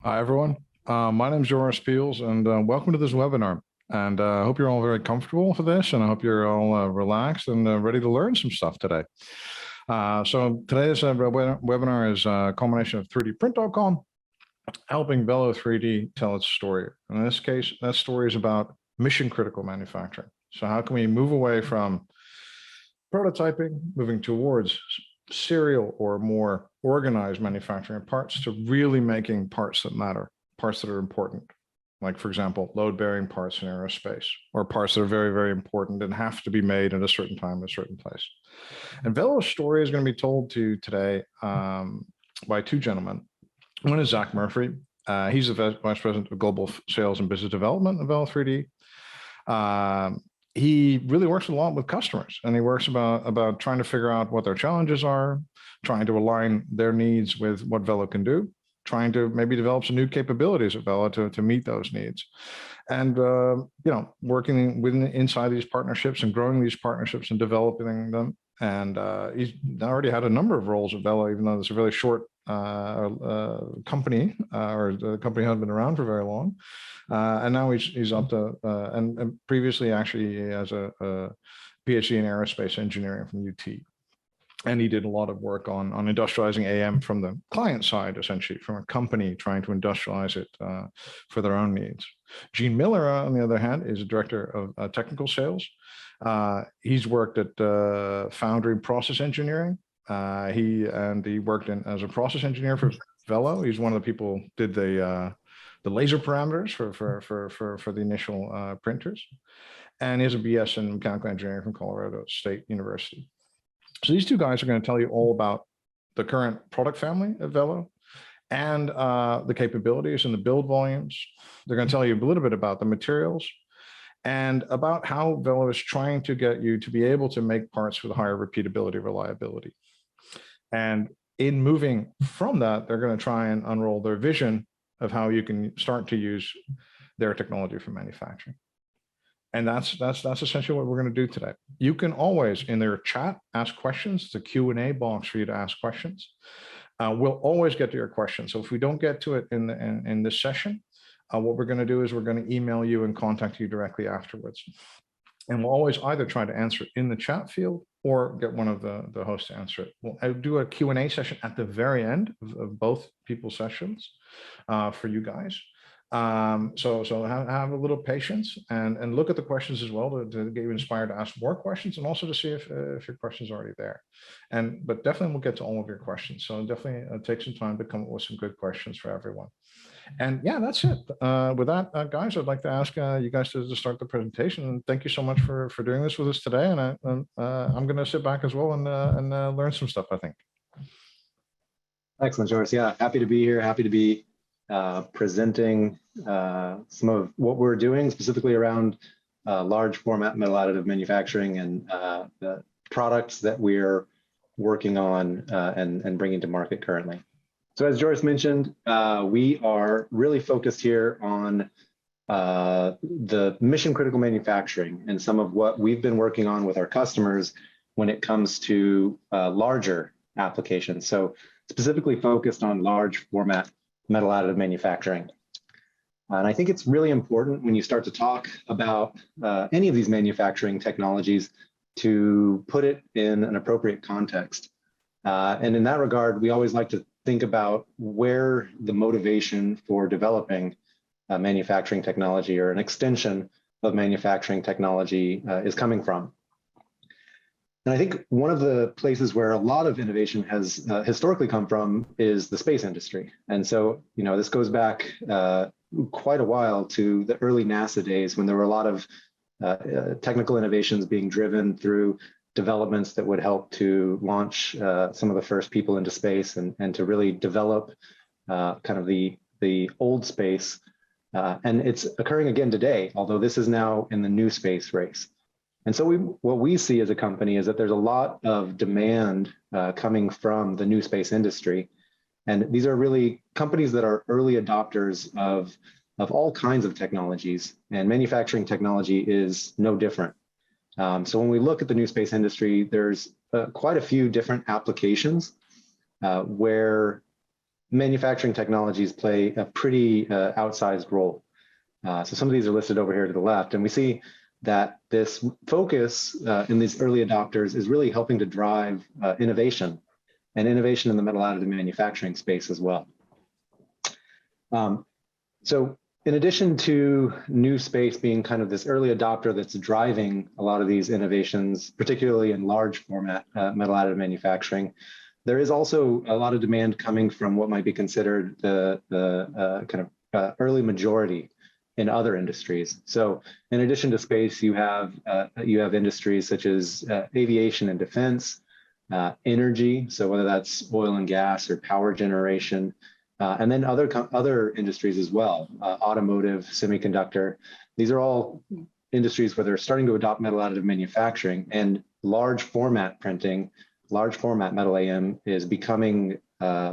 Hi, everyone. My name is Joris Peels, and welcome to this webinar. And I hope you're all very comfortable for this, and I hope you're all relaxed and ready to learn some stuff today. So today's webinar is a combination of 3dprint.com, helping Velo 3D tell its story. In this case, that story is about mission critical manufacturing. So how can we move away from prototyping, moving towards serial or more organized manufacturing of parts to really making parts that matter, parts that are important. Like, for example, load-bearing parts in aerospace, or parts that are very, very important and have to be made at a certain time, in a certain place. And Velo's story is going to be told to today by two gentlemen. One is Zach Murphree. He's the Vice President of Global Sales and Business Development of Velo 3D. He really works a lot with customers, and he works about trying to figure out what their challenges are, trying to align their needs with what Velo can do, trying to maybe develop some new capabilities at Velo to meet those needs. And, working inside these partnerships and growing these partnerships and developing them. And he's already had a number of roles at Velo, even though it's a really short company, or the company hasn't been around for very long. And now he's up to, and previously actually he has a PhD in aerospace engineering from UT. And he did a lot of work on industrializing AM from the client side, essentially, from a company trying to industrialize it for their own needs. Gene Miller, on the other hand, is a director of technical sales. He's worked at Foundry Process Engineering. He worked as a process engineer for Velo. He's one of the people who did the laser parameters for the initial printers. And he has a BS in mechanical engineering from Colorado State University. So these two guys are going to tell you all about the current product family of Velo and the capabilities and the build volumes. They're going to tell you a little bit about the materials and about how Velo is trying to get you to be able to make parts with higher repeatability, reliability. And in moving from that, they're going to try and unroll their vision of how you can start to use their technology for manufacturing. And that's essentially what we're going to do today. You can always, in their chat, ask questions. It's a Q&A box for you to ask questions. We'll always get to your questions. So if we don't get to it in this session, what we're going to do is we're going to email you and contact you directly afterwards. And we'll always either try to answer it in the chat field or get one of the hosts to answer it. I'll do a Q&A session at the very end of both people's sessions for you guys. So have a little patience and look at the questions as well to get you inspired to ask more questions, and also to see if your question's already there. But definitely we'll get to all of your questions. So definitely take some time to come up with some good questions for everyone. And yeah, that's it. With that, guys, I'd like to ask you guys to start the presentation. And thank you so much for doing this with us today. And I'm going to sit back as well and learn some stuff, I think. Excellent, Joris. Yeah, happy to be here. Happy to be presenting some of what we're doing specifically around large format metal additive manufacturing and the products that we're working on and bringing to market currently. So as Joris mentioned, we are really focused here on the mission critical manufacturing and some of what we've been working on with our customers when it comes to larger applications. So specifically focused on large format metal additive manufacturing. And I think it's really important when you start to talk about any of these manufacturing technologies to put it in an appropriate context. And in that regard, we always like to think about where the motivation for developing manufacturing technology or an extension of manufacturing technology is coming from. And I think one of the places where a lot of innovation has historically come from is the space industry. And so, this goes back quite a while to the early NASA days when there were a lot of technical innovations being driven through developments that would help to launch some of the first people into space and to really develop kind of the old space. And it's occurring again today, although this is now in the new space race. And so what we see as a company is that there's a lot of demand coming from the new space industry. And these are really companies that are early adopters of all kinds of technologies, and manufacturing technology is no different. So when we look at the new space industry, there's quite a few different applications where manufacturing technologies play a pretty outsized role. So some of these are listed over here to the left, and we see that this focus in these early adopters is really helping to drive innovation and innovation in the metal additive manufacturing space as well. So in addition to new space being kind of this early adopter that's driving a lot of these innovations, particularly in large format metal additive manufacturing, there is also a lot of demand coming from what might be considered the kind of early majority in other industries. So in addition to space, you have industries such as aviation and defense, energy, so whether that's oil and gas or power generation, and then other industries as well, automotive, semiconductor. These are all industries where they're starting to adopt metal additive manufacturing, and large format printing, large format metal AM is becoming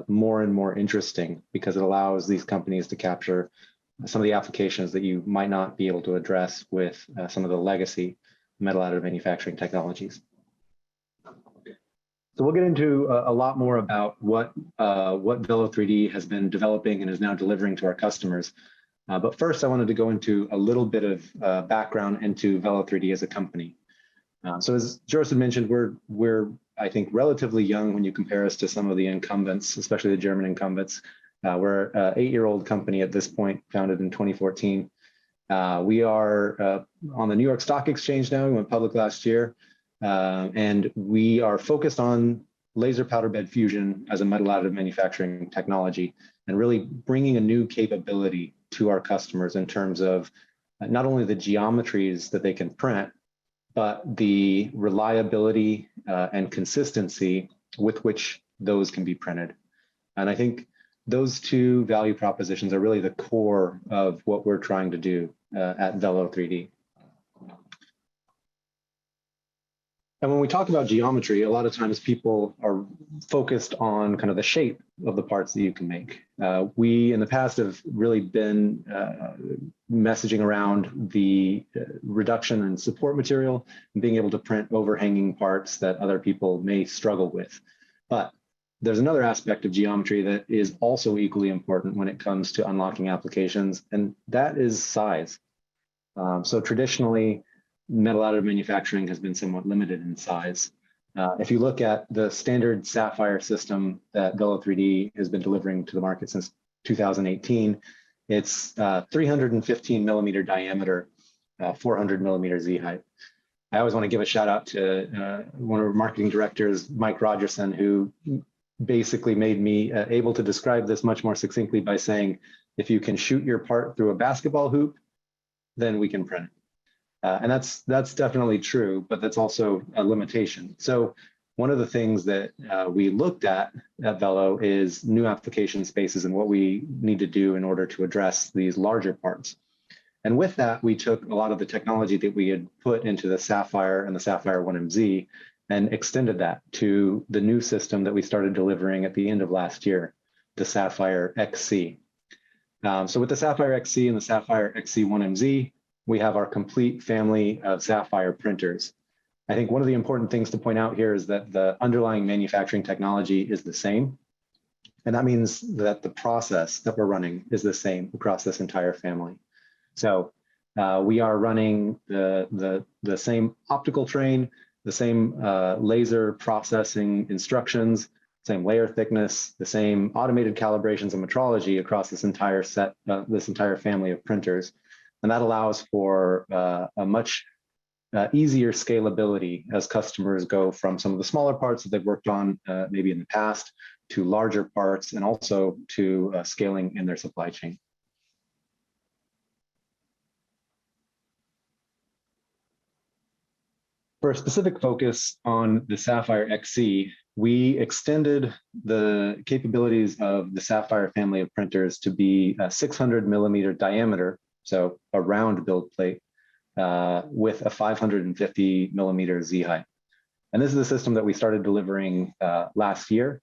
more and more interesting because it allows these companies to capture some of the applications that you might not be able to address with some of the legacy metal additive manufacturing technologies. So we'll get into a lot more about what Velo3D has been developing and is now delivering to our customers. But first, I wanted to go into a little bit of background into Velo3D as a company. So as Joris had mentioned, we're I think relatively young when you compare us to some of the incumbents, especially the German incumbents. We're an 8-year-old company at this point, founded in 2014. We are on the New York Stock Exchange now. We went public last year. And we are focused on laser powder bed fusion as a metal additive manufacturing technology and really bringing a new capability to our customers in terms of not only the geometries that they can print, but the reliability and consistency with which those can be printed. And I think those two value propositions are really the core of what we're trying to do at Velo3D. And when we talk about geometry, a lot of times people are focused on kind of the shape of the parts that you can make. We, in the past, have really been messaging around the reduction in support material and being able to print overhanging parts that other people may struggle with. But there's another aspect of geometry that is also equally important when it comes to unlocking applications, and that is size. So traditionally, metal additive manufacturing has been somewhat limited in size. If you look at the standard Sapphire system that Velo3D has been delivering to the market since 2018, it's 315 millimeter diameter, 400 millimeter Z height. I always want to give a shout out to one of our marketing directors, Mike Rogerson, who basically made me able to describe this much more succinctly by saying, if you can shoot your part through a basketball hoop, then we can print it. And that's definitely true, but that's also a limitation. So one of the things that we looked at Velo is new application spaces and what we need to do in order to address these larger parts. And with that, we took a lot of the technology that we had put into the Sapphire and the Sapphire 1MZ and extended that to the new system that we started delivering at the end of last year, the Sapphire XC. So with the Sapphire XC and the Sapphire XC 1MZ, we have our complete family of Sapphire printers. I think one of the important things to point out here is that the underlying manufacturing technology is the same. And that means that the process that we're running is the same across this entire family. So we are running the same optical train, the same laser processing instructions, same layer thickness, the same automated calibrations and metrology across this entire set, this entire family of printers. And that allows for a much easier scalability as customers go from some of the smaller parts that they've worked on maybe in the past to larger parts and also to scaling in their supply chain. For a specific focus on the Sapphire XC, we extended the capabilities of the Sapphire family of printers to be a 600 millimeter diameter, so a round build plate with a 550 millimeter Z height. And this is the system that we started delivering last year.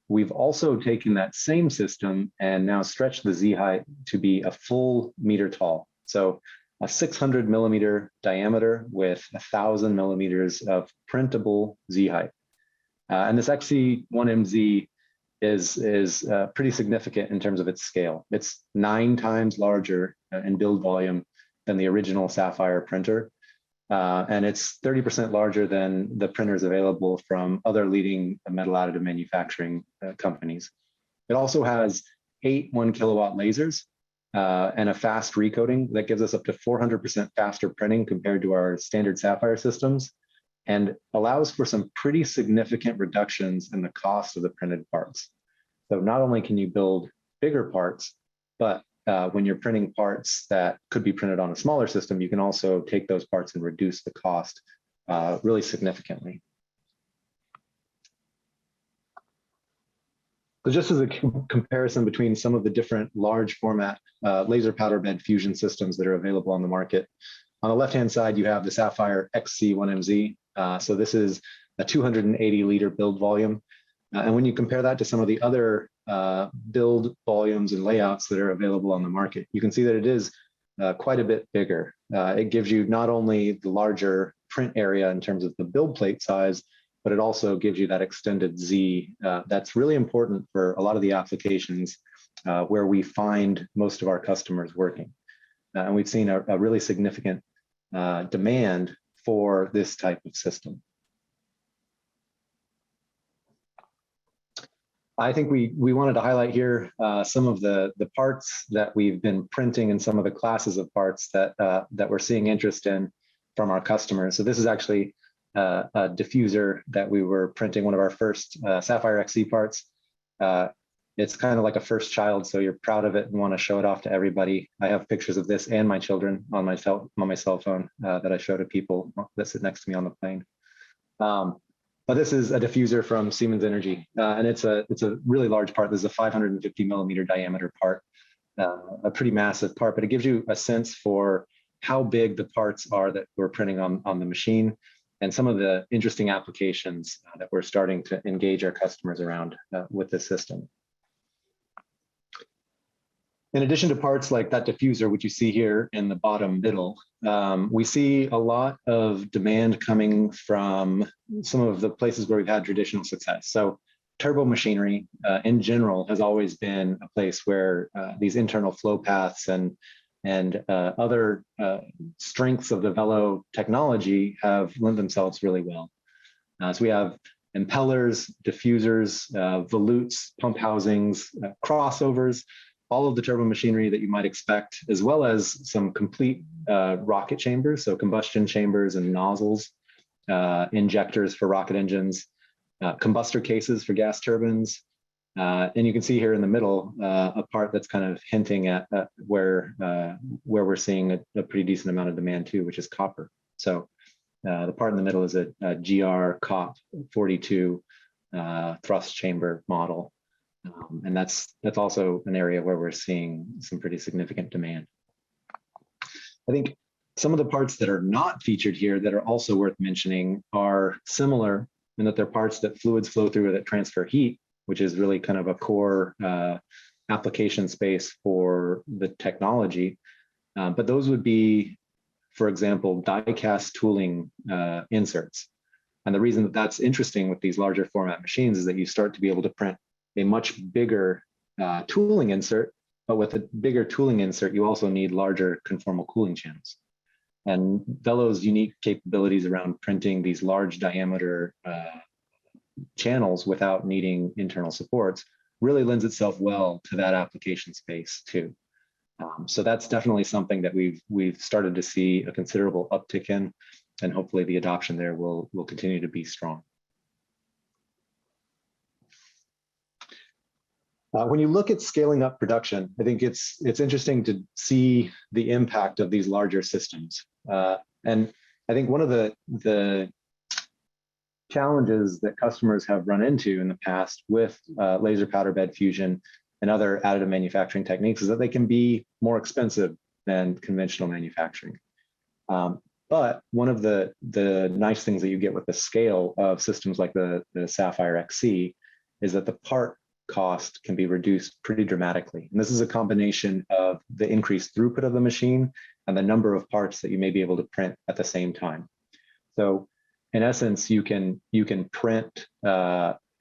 We've also taken that same system and now stretched the Z height to be a full meter tall. So a 600 millimeter diameter with 1,000 millimeters of printable Z height. And this XC1MZ is pretty significant in terms of its scale. It's 9 times larger in build volume than the original Sapphire printer. And it's 30% larger than the printers available from other leading metal additive manufacturing companies. It also has 8 1-kilowatt lasers and a fast recoating that gives us up to 400% faster printing compared to our standard Sapphire systems, and allows for some pretty significant reductions in the cost of the printed parts. So not only can you build bigger parts, but when you're printing parts that could be printed on a smaller system, you can also take those parts and reduce the cost really significantly. So just as a comparison between some of the different large format laser powder bed fusion systems that are available on the market, on the left-hand side, you have the Sapphire XC 1MZ. So this is a 280 liter build volume. And when you compare that to some of the other build volumes and layouts that are available on the market, you can see that it is quite a bit bigger. It gives you not only the larger print area in terms of the build plate size, but it also gives you that extended Z. That's really important for a lot of the applications where we find most of our customers working. And we've seen a really significant demand for this type of system. I think we wanted to highlight here some of the parts that we've been printing and some of the classes of parts that we're seeing interest in from our customers. So this is actually a diffuser that we were printing, one of our first Sapphire XC parts. It's kind of like a first child, so you're proud of it and want to show it off to everybody. I have pictures of this and my children on my cell phone that I show to people that sit next to me on the plane. But this is a diffuser from Siemens Energy, and it's a really large part. This is a 550 millimeter diameter part, a pretty massive part, but it gives you a sense for how big the parts are that we're printing on the machine, and some of the interesting applications that we're starting to engage our customers around with this system. In addition to parts like that diffuser, which you see here in the bottom middle, we see a lot of demand coming from some of the places where we've had traditional success. So turbo machinery in general has always been a place where these internal flow paths and other strengths of the Velo technology have lent themselves really well. So we have impellers, diffusers, volutes, pump housings, crossovers, all of the turbo machinery that you might expect, as well as some complete rocket chambers, so combustion chambers and nozzles, injectors for rocket engines, combustor cases for gas turbines. And you can see here in the middle a part that's kind of hinting at where we're seeing a pretty decent amount of demand too, which is copper. So the part in the middle is a GR COP 42 thrust chamber model. And that's also an area where we're seeing some pretty significant demand. I think some of the parts that are not featured here that are also worth mentioning are similar in that they're parts that fluids flow through or that transfer heat, which is really kind of a core application space for the technology. But those would be, for example, die-cast tooling inserts. And the reason that that's interesting with these larger format machines is that you start to be able to print a much bigger tooling insert, but with a bigger tooling insert, you also need larger conformal cooling channels. And Velo's unique capabilities around printing these large diameter channels without needing internal supports really lends itself well to that application space too. So that's definitely something that we've started to see a considerable uptick in, and hopefully the adoption there will continue to be strong. When you look at scaling up production, I think it's interesting to see the impact of these larger systems. And I think one of the challenges that customers have run into in the past with laser powder bed fusion and other additive manufacturing techniques is that they can be more expensive than conventional manufacturing. But one of the nice things that you get with the scale of systems like the Sapphire XC is that the part cost can be reduced pretty dramatically. And this is a combination of the increased throughput of the machine and the number of parts that you may be able to print at the same time. So in essence, you can print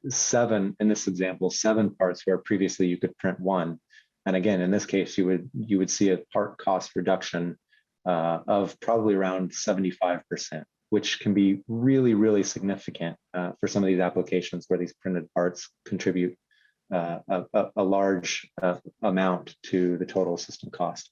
seven, in this example, 7 parts where previously you could print one. And again, in this case, you would see a part cost reduction of probably around 75%, which can be really, really significant for some of these applications where these printed parts contribute a large amount to the total system cost.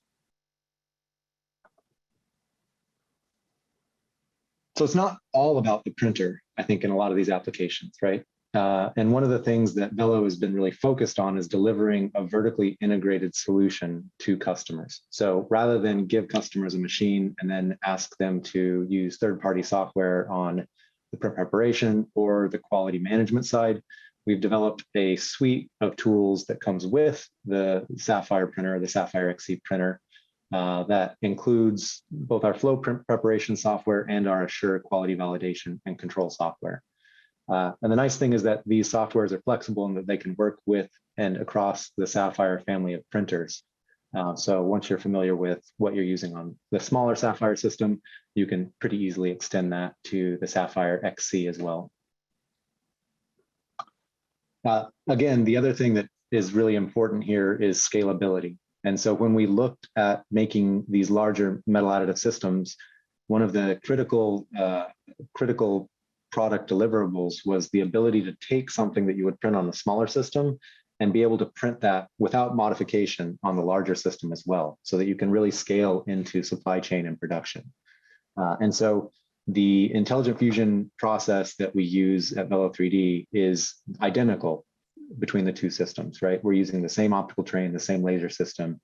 So it's not all about the printer, I think, in a lot of these applications, right? And one of the things that Velo has been really focused on is delivering a vertically integrated solution to customers. So rather than give customers a machine and then ask them to use third-party software on the print preparation or the quality management side, we've developed a suite of tools that comes with the Sapphire printer, the Sapphire XC printer, that includes both our flow print preparation software and our Assure quality validation and control software. And the nice thing is that these softwares are flexible and that they can work with and across the Sapphire family of printers. So once you're familiar with what you're using on the smaller Sapphire system, you can pretty easily extend that to the Sapphire XC as well. Again, the other thing that is really important here is scalability. And so when we looked at making these larger metal additive systems, one of the critical product deliverables was the ability to take something that you would print on the smaller system and be able to print that without modification on the larger system as well, so that you can really scale into supply chain and production. And so the intelligent fusion process that we use at Velo 3D is identical between the two systems, right? We're using the same optical train, the same laser system.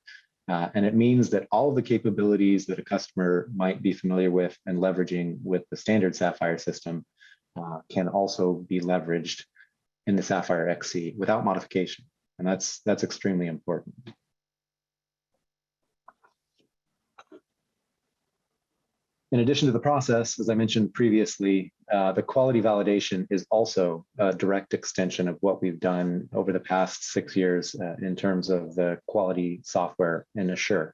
And it means that all of the capabilities that a customer might be familiar with and leveraging with the standard Sapphire system can also be leveraged in the Sapphire XC without modification. And that's extremely important. In addition to the process, as I mentioned previously, the quality validation is also a direct extension of what we've done over the past 6 years in terms of the quality software in Assure.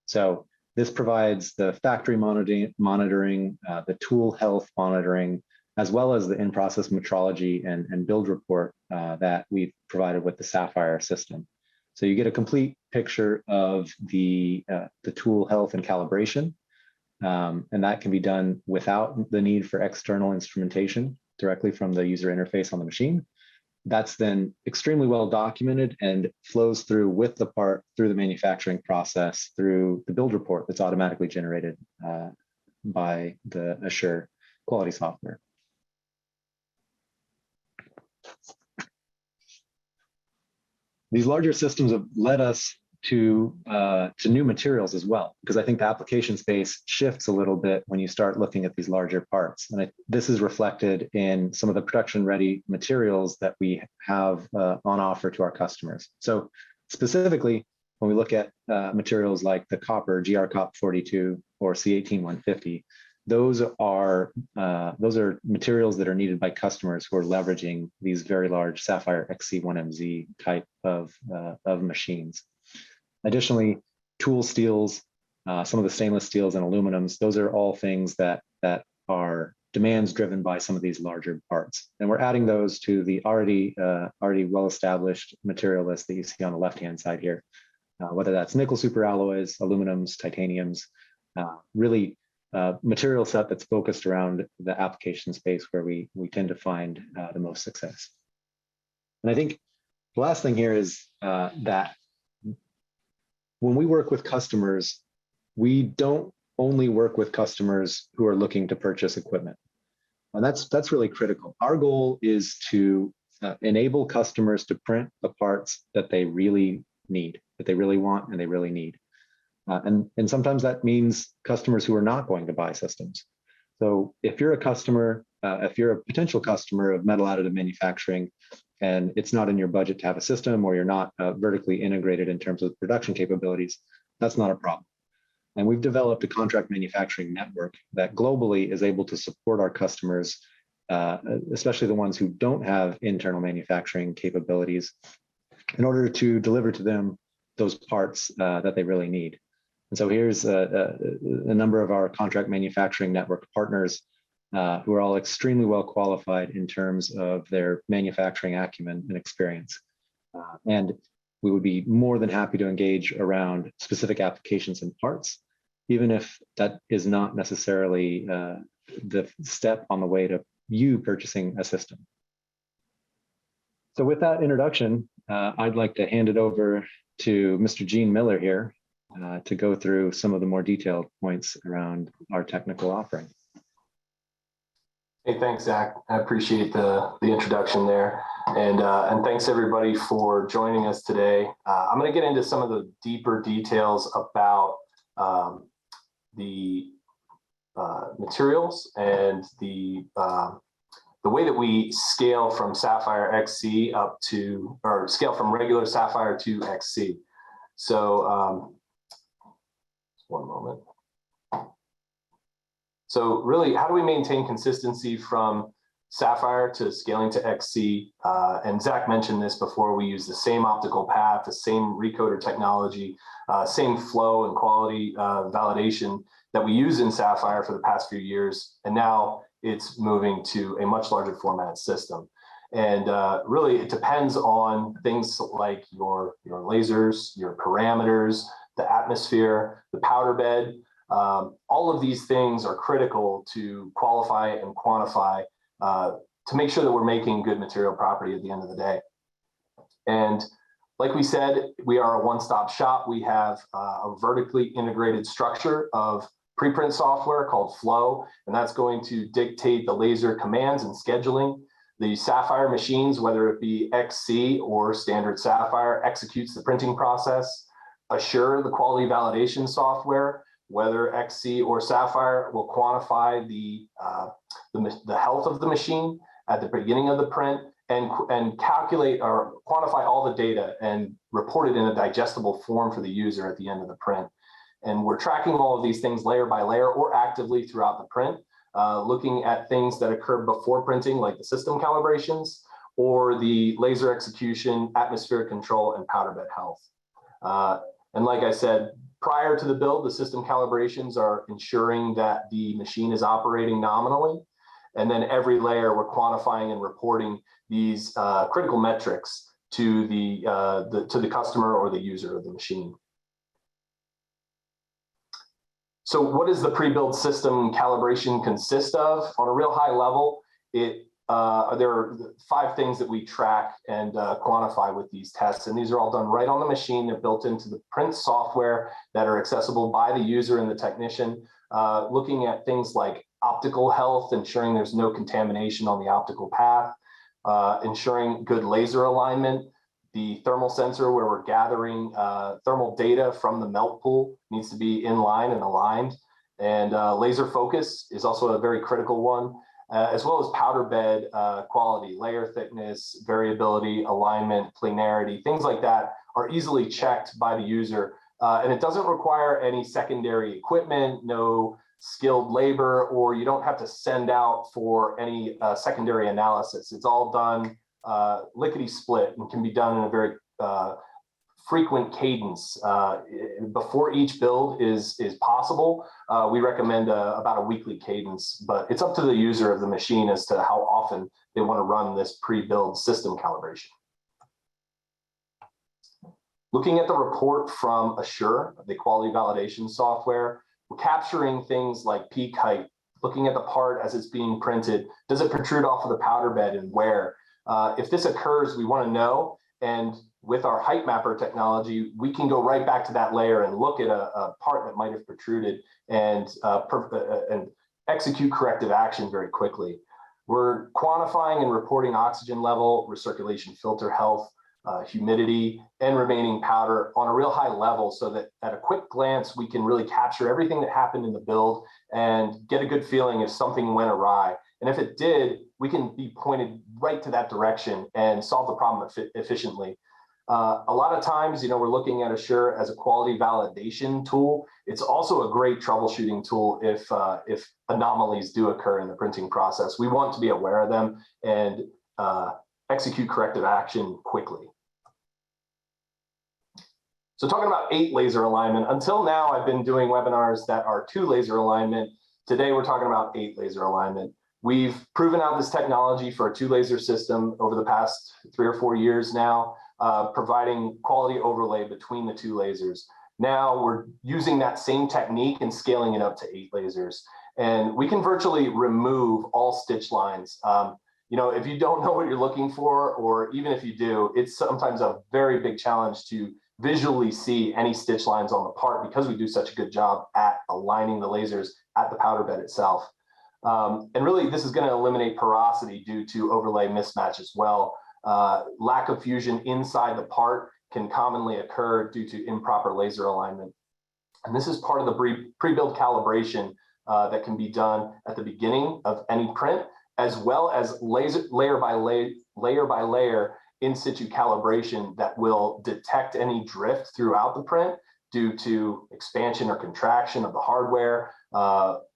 So this provides the factory monitoring, the tool health monitoring, as well as the in-process metrology and build report that we've provided with the Sapphire system. So you get a complete picture of the tool health and calibration. And that can be done without the need for external instrumentation directly from the user interface on the machine. That's then extremely well documented and flows through with the part through the manufacturing process through the build report that's automatically generated by the Assure quality software. These larger systems have led us to new materials as well, because I think the application space shifts a little bit when you start looking at these larger parts. And this is reflected in some of the production-ready materials that we have on offer to our customers. So specifically, when we look at materials like the copper GR-COP 42 or C18150, those are materials that are needed by customers who are leveraging these very large Sapphire XC1MZ type of machines. Additionally, tool steels, some of the stainless steels and aluminums, those are all things that are demands driven by some of these larger parts. And we're adding those to the already well-established material list that you see on the left-hand side here, whether that's nickel superalloys, aluminums, titaniums, really material set that's focused around the application space where we tend to find the most success. And I think the last thing here is that when we work with customers, we don't only work with customers who are looking to purchase equipment. And that's really critical. Our goal is to enable customers to print the parts that they really need, that they really want and they really need. And sometimes that means customers who are not going to buy systems. So if you're a customer, if you're a potential customer of metal additive manufacturing, and it's not in your budget to have a system, or you're not vertically integrated in terms of production capabilities, that's not a problem. And we've developed a contract manufacturing network that globally is able to support our customers, especially the ones who don't have internal manufacturing capabilities, in order to deliver to them those parts that they really need. And so here's a number of our contract manufacturing network partners who are all extremely well qualified in terms of their manufacturing acumen and experience. And we would be more than happy to engage around specific applications and parts, even if that is not necessarily the step on the way to you purchasing a system. So with that introduction, I'd like to hand it over to Mr. Gene Miller here to go through some of the more detailed points around our technical offering. Hey, thanks, Zach. I appreciate the introduction there. And thanks everybody for joining us today. I'm going to get into some of the deeper details about the materials and the way that we scale from Sapphire XC up to, or scale from regular Sapphire to XC. So one moment. So really, how do we maintain consistency from Sapphire to scaling to XC? And Zach mentioned this before, we use the same optical path, the same recoater technology, same flow and quality validation that we use in Sapphire for the past few years. And now it's moving to a much larger format system. And really, it depends on things like your lasers, your parameters, the atmosphere, the powder bed. All of these things are critical to qualify and quantify to make sure that we're making good material property at the end of the day. And like we said, we are a one-stop shop. We have a vertically integrated structure of preprint software called Flow, and that's going to dictate the laser commands and scheduling. The Sapphire machines, whether it be XC or standard Sapphire, executes the printing process. Assure, the quality validation software, whether XC or Sapphire, will quantify the health of the machine at the beginning of the print and calculate or quantify all the data and report it in a digestible form for the user at the end of the print. And we're tracking all of these things layer by layer or actively throughout the print, looking at things that occur before printing, like the system calibrations or the laser execution, atmospheric control, and powder bed health. And like I said, prior to the build, the system calibrations are ensuring that the machine is operating nominally. And then every layer, we're quantifying and reporting these critical metrics to the customer or the user of the machine. So what does the pre-build system calibration consist of? On a real high level, there are 5 things that we track and quantify with these tests. And these are all done right on the machine. They're built into the print software that are accessible by the user and the technician, looking at things like optical health, ensuring there's no contamination on the optical path, ensuring good laser alignment. The thermal sensor, where we're gathering thermal data from the melt pool, needs to be in line and aligned. And laser focus is also a very critical one, as well as powder bed quality, layer thickness, variability, alignment, planarity, things like that are easily checked by the user. And it doesn't require any secondary equipment, no skilled labor, or you don't have to send out for any secondary analysis. It's all done lickety split and can be done in a very frequent cadence. Before each build is possible, we recommend about a weekly cadence, but it's up to the user of the machine as to how often they want to run this pre-build system calibration. Looking at the report from Assure, the quality validation software, we're capturing things like peak height, looking at the part as it's being printed. Does it protrude off of the powder bed and where? If this occurs, we want to know, and with our height mapper technology, we can go right back to that layer and look at a part that might have protruded and execute corrective action very quickly. We're quantifying and reporting oxygen level, recirculation filter health, humidity, and remaining powder on a real high level, so that at a quick glance, we can really capture everything that happened in the build and get a good feeling if something went awry. And if it did, we can be pointed right to that direction and solve the problem efficiently. A lot of times, we're looking at Assure as a quality validation tool. It's also a great troubleshooting tool if anomalies do occur in the printing process. We want to be aware of them and execute corrective action quickly. So talking about 8 laser alignment, until now I've been doing webinars that are 2 laser alignment. Today we're talking about 8 laser alignment. We've proven out this technology for a 2-laser system over the past 3 or 4 years now, providing quality overlay between the 2 lasers. Now we're using that same technique and scaling it up to 8 lasers. And we can virtually remove all stitch lines. You know, if you don't know what you're looking for, or even if you do, it's sometimes a very big challenge to visually see any stitch lines on the part, because we do such a good job at aligning the lasers at the powder bed itself. And really, this is going to eliminate porosity due to overlay mismatch as well. Lack of fusion inside the part can commonly occur due to improper laser alignment. And this is part of the pre-build calibration that can be done at the beginning of any print, as well as layer by layer in situ calibration that will detect any drift throughout the print due to expansion or contraction of the hardware,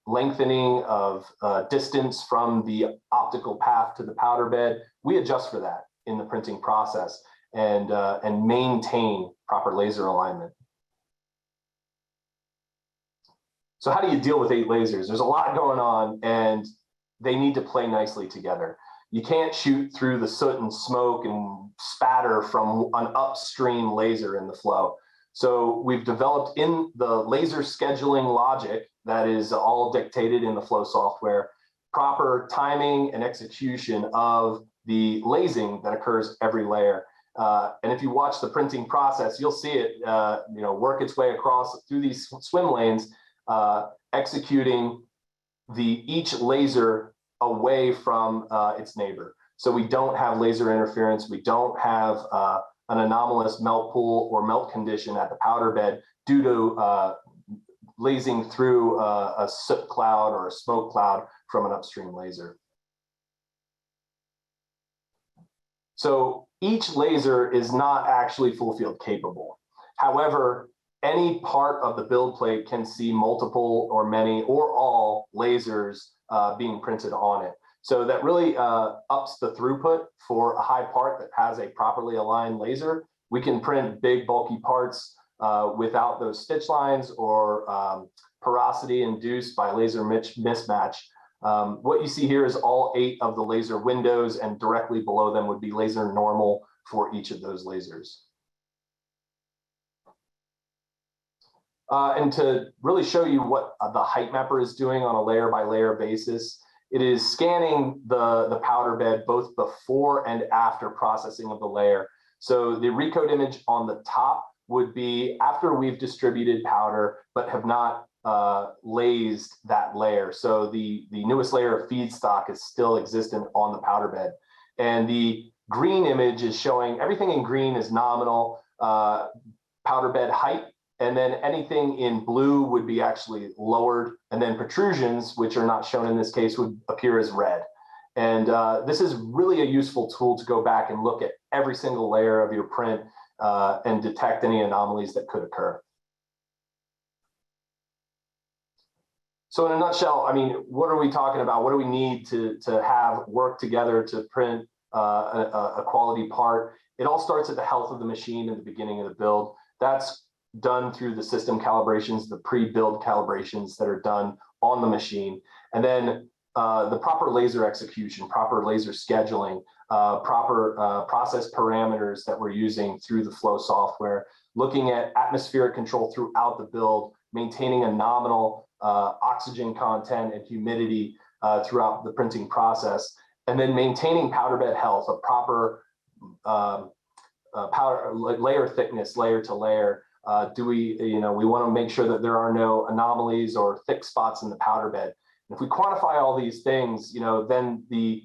lengthening of distance from the optical path to the powder bed. We adjust for that in the printing process and maintain proper laser alignment. So how do you deal with 8 lasers? There's a lot going on, and they need to play nicely together. You can't shoot through the soot and smoke and spatter from an upstream laser in the flow. So we've developed in the laser scheduling logic that is all dictated in the flow software, proper timing and execution of the lasing that occurs every layer. And if you watch the printing process, you'll see it work its way across through these swim lanes, executing each laser away from its neighbor. So we don't have laser interference. We don't have an anomalous melt pool or melt condition at the powder bed due to lasing through a soot cloud or a smoke cloud from an upstream laser. So each laser is not actually full field capable. However, any part of the build plate can see multiple or many or all lasers being printed on it. So that really ups the throughput for a high part that has a properly aligned laser. We can print big bulky parts without those stitch lines or porosity induced by laser mismatch. What you see here is all 8 of the laser windows, and directly below them would be laser normal for each of those lasers. And to really show you what the height mapper is doing on a layer by layer basis, it is scanning the powder bed both before and after processing of the layer. So the recode image on the top would be after we've distributed powder, but have not lased that layer. So the newest layer of feedstock is still existent on the powder bed. And the green image is showing everything in green is nominal powder bed height. And then anything in blue would be actually lowered. And then protrusions, which are not shown in this case, would appear as red. And this is really a useful tool to go back and look at every single layer of your print and detect any anomalies that could occur. So in a nutshell, I mean, what are we talking about? What do we need to have work together to print a quality part? It all starts at the health of the machine at the beginning of the build. That's done through the system calibrations, the pre-build calibrations that are done on the machine. And then the proper laser execution, proper laser scheduling, proper process parameters that we're using through the flow software, looking at atmospheric control throughout the build, maintaining a nominal oxygen content and humidity throughout the printing process, and then maintaining powder bed health, a proper powder layer thickness, layer to layer. We want to make sure that there are no anomalies or thick spots in the powder bed. And if we quantify all these things, then the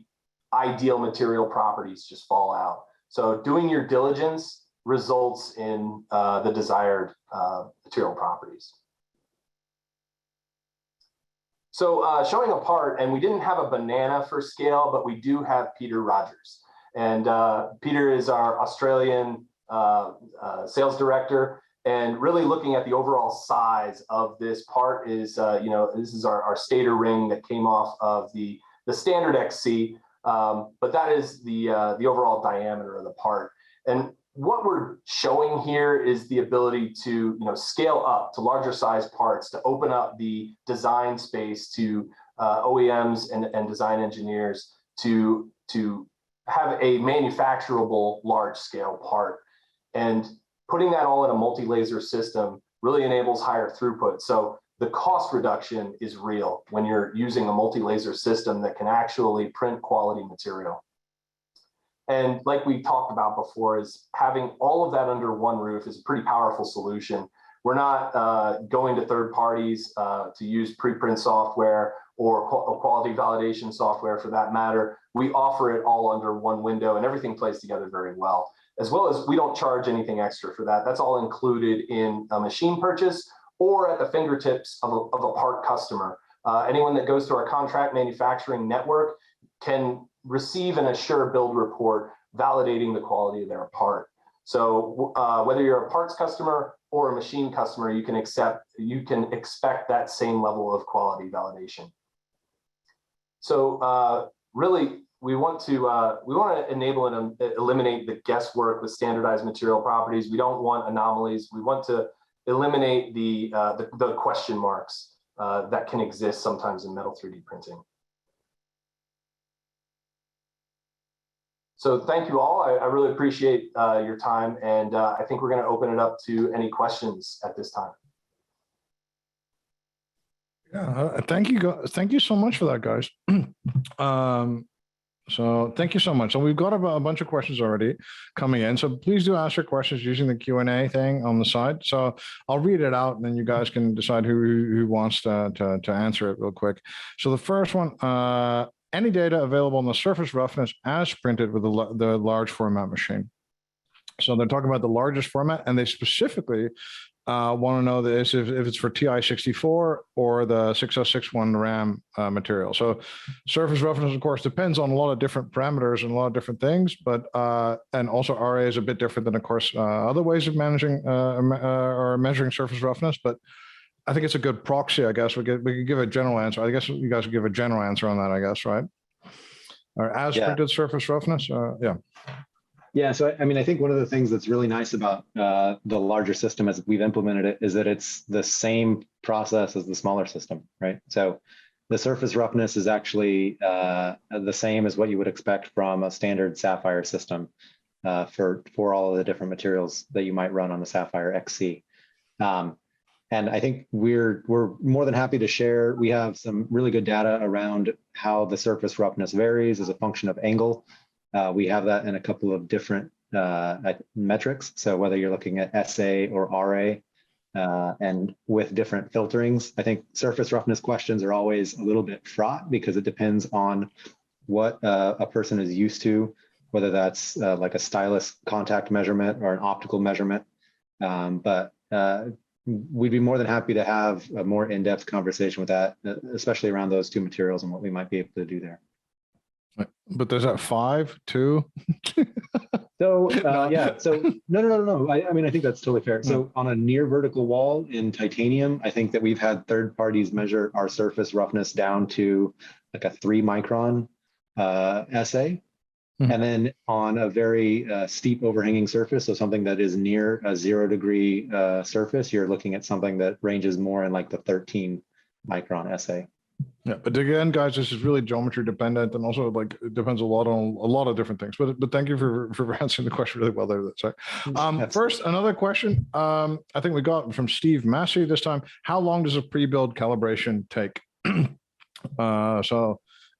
ideal material properties just fall out. So doing your diligence results in the desired material properties. So showing a part, and we didn't have a banana for scale, but we do have Peter Rogers. And Peter is our Australian sales director. And really looking at the overall size of this part is, this is our stator ring that came off of the standard XC, but that is the overall diameter of the part. And what we're showing here is the ability to scale up to larger size parts, to open up the design space to OEMs and design engineers to have a manufacturable large scale part. And putting that all in a multi-laser system really enables higher throughput. So the cost reduction is real when you're using a multi-laser system that can actually print quality material. And like we talked about before, is having all of that under one roof is a pretty powerful solution. We're not going to third parties to use preprint software or quality validation software for that matter. We offer it all under one window and everything plays together very well. As well as we don't charge anything extra for that. That's all included in a machine purchase or at the fingertips of a part customer. Anyone that goes through our contract manufacturing network can receive an assure build report validating the quality of their part. So whether you're a parts customer or a machine customer, you can expect that same level of quality validation. So really, we want to enable and eliminate the guesswork with standardized material properties. We don't want anomalies. We want to eliminate the question marks that can exist sometimes in metal 3D printing. So thank you all. I really appreciate your time, and I think we're going to open it up to any questions at this time. Yeah, thank you so much for that, guys. So thank you so much. So we've got a bunch of questions already coming in. So please do ask your questions using the Q&A thing on the side. So I'll read it out and then you guys can decide who wants to answer it real quick. So the first one, any data available on the surface roughness as printed with the large format machine. So they're talking about the largest format, and they specifically want to know this if it's for TI-64 or the 6061 RAM material. So surface roughness, of course, depends on a lot of different parameters and a lot of different things, but and also RA is a bit different than, of course, other ways of managing or measuring surface roughness. But I think it's a good proxy, I guess. We could give a general answer. I guess you guys would give a general answer on that, I guess, right? Or as printed surface roughness, yeah. Yeah, so I mean, I think one of the things that's really nice about the larger system as we've implemented it is that it's the same process as the smaller system, right? So the surface roughness is actually the same as what you would expect from a standard Sapphire system for all of the different materials that you might run on the Sapphire XC. And I think we're more than happy to share. We have some really good data around how the surface roughness varies as a function of angle. We have that in a couple of different metrics. So whether you're looking at SA or RA and with different filterings, I think surface roughness questions are always a little bit fraught because it depends on what a person is used to, whether that's like a stylus contact measurement or an optical measurement. But we'd be more than happy to have a more in-depth conversation with that, especially around those two materials and what we might be able to do there. But there's that 5, 2. So yeah, so no. I mean, I think that's totally fair. So on a near vertical wall in titanium, I think that we've had third parties measure our surface roughness down to like a 3 micron SA. And then on a very steep overhanging surface, so something that is near a 0 degree surface, you're looking at something that ranges more in like the 13 micron SA. Yeah, but again, guys, this is really geometry dependent, and also like it depends a lot on a lot of different things. But thank you for answering the question really well there. Sorry. First, another question. I think we got from Steve Massey this time. How long does a pre-build calibration take? You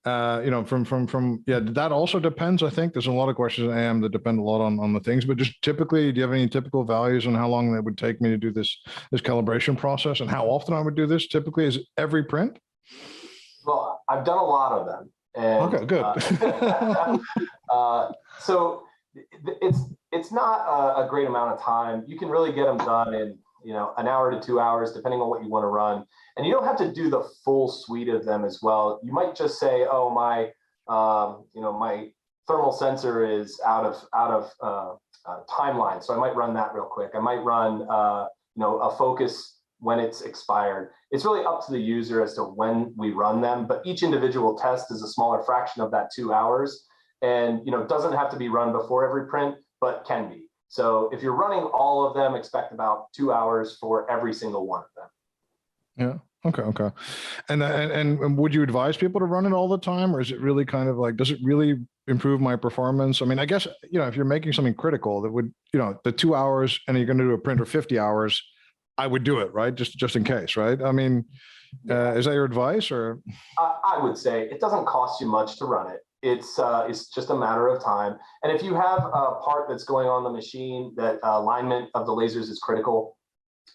know, that also depends. I think there's a lot of questions in AM that depend a lot on the things. But just typically, do you have any typical values on how long it would take me to do this calibration process, and how often I would do this? Typically, is it every print? Well, I've done a lot of them. And, okay, good. So it's not a great amount of time. You can really get them done in an hour to 2 hours, depending on what you want to run. And you don't have to do the full suite of them as well. You might just say, oh, my my thermal sensor is out of timeline, so I might run that real quick. I might run a focus when it's expired. It's really up to the user as to when we run them, but each individual test is a smaller fraction of that 2 hours, and doesn't have to be run before every print, but can be. So if you're running all of them, expect about 2 hours for every single one of them. Okay. And would you advise people to run it all the time, or is it really kind of like, does it really improve my performance? I mean, I guess, if you're making something critical that would, the 2 hours and you're going to do a print or 50 hours, I would do it, right? Just in case, right? I mean, is that your advice, or? I would say it doesn't cost you much to run it. It's just a matter of time. And if you have a part that's going on the machine that alignment of the lasers is critical,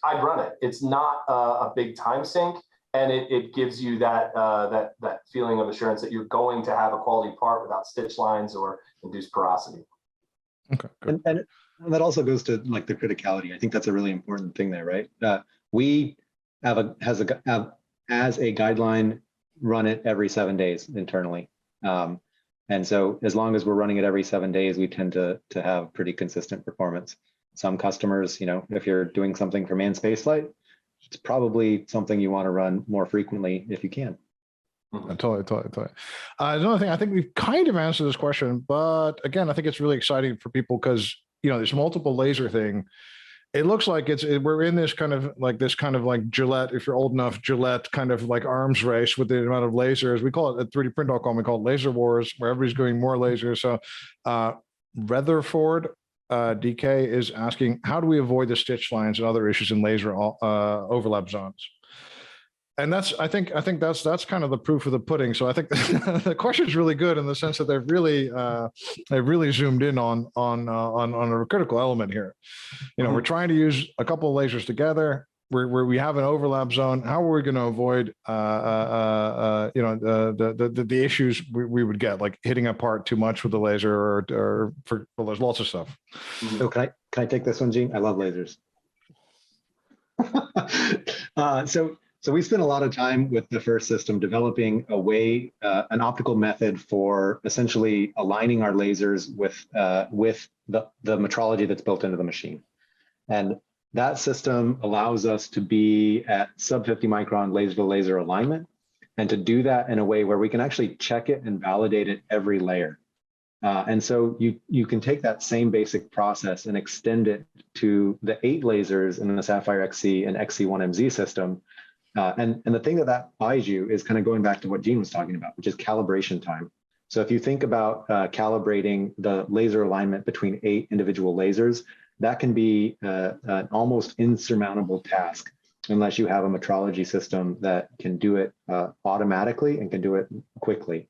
I'd run it. It's not a big time sink, and it gives you that feeling of assurance that you're going to have a quality part without stitch lines or induced porosity. Okay, good. And that also goes to like the criticality. I think that's a really important thing there, right? We have as a guideline, run it every 7 days internally. And so as long as we're running it every 7 days, we tend to have pretty consistent performance. Some customers, if you're doing something for manned spaceflight, it's probably something you want to run more frequently if you can. Totally. Another thing, I think we've kind of answered this question, but again, I think it's really exciting for people because, this multiple laser thing, it looks like we're in this kind of like Gillette, if you're old enough, Gillette kind of like arms race with the amount of lasers. We call it at 3dprint.com, we call it laser wars, where everybody's doing more lasers. So Rutherford DK is asking, how do we avoid the stitch lines and other issues in laser overlap zones? And I think that's kind of the proof of the pudding. So I think the question is really good in the sense that they've really zoomed in on a critical element here. We're trying to use a couple of lasers together where we have an overlap zone. How are we going to avoid the issues we would get, like hitting a part too much with the laser, or there's lots of stuff. So can I take this one, Gene? I love lasers. So we spent a lot of time with the first system developing an optical method for essentially aligning our lasers with the metrology that's built into the machine. And that system allows us to be at sub 50 micron laser to laser alignment, and to do that in a way where we can actually check it and validate it every layer. And so you can take that same basic process and extend it to the 8 lasers in the Sapphire XC and XC1MZ system. And the thing that buys you is kind of going back to what Gene was talking about, which is calibration time. So if you think about calibrating the laser alignment between 8 individual lasers, that can be an almost insurmountable task unless you have a metrology system that can do it automatically and can do it quickly.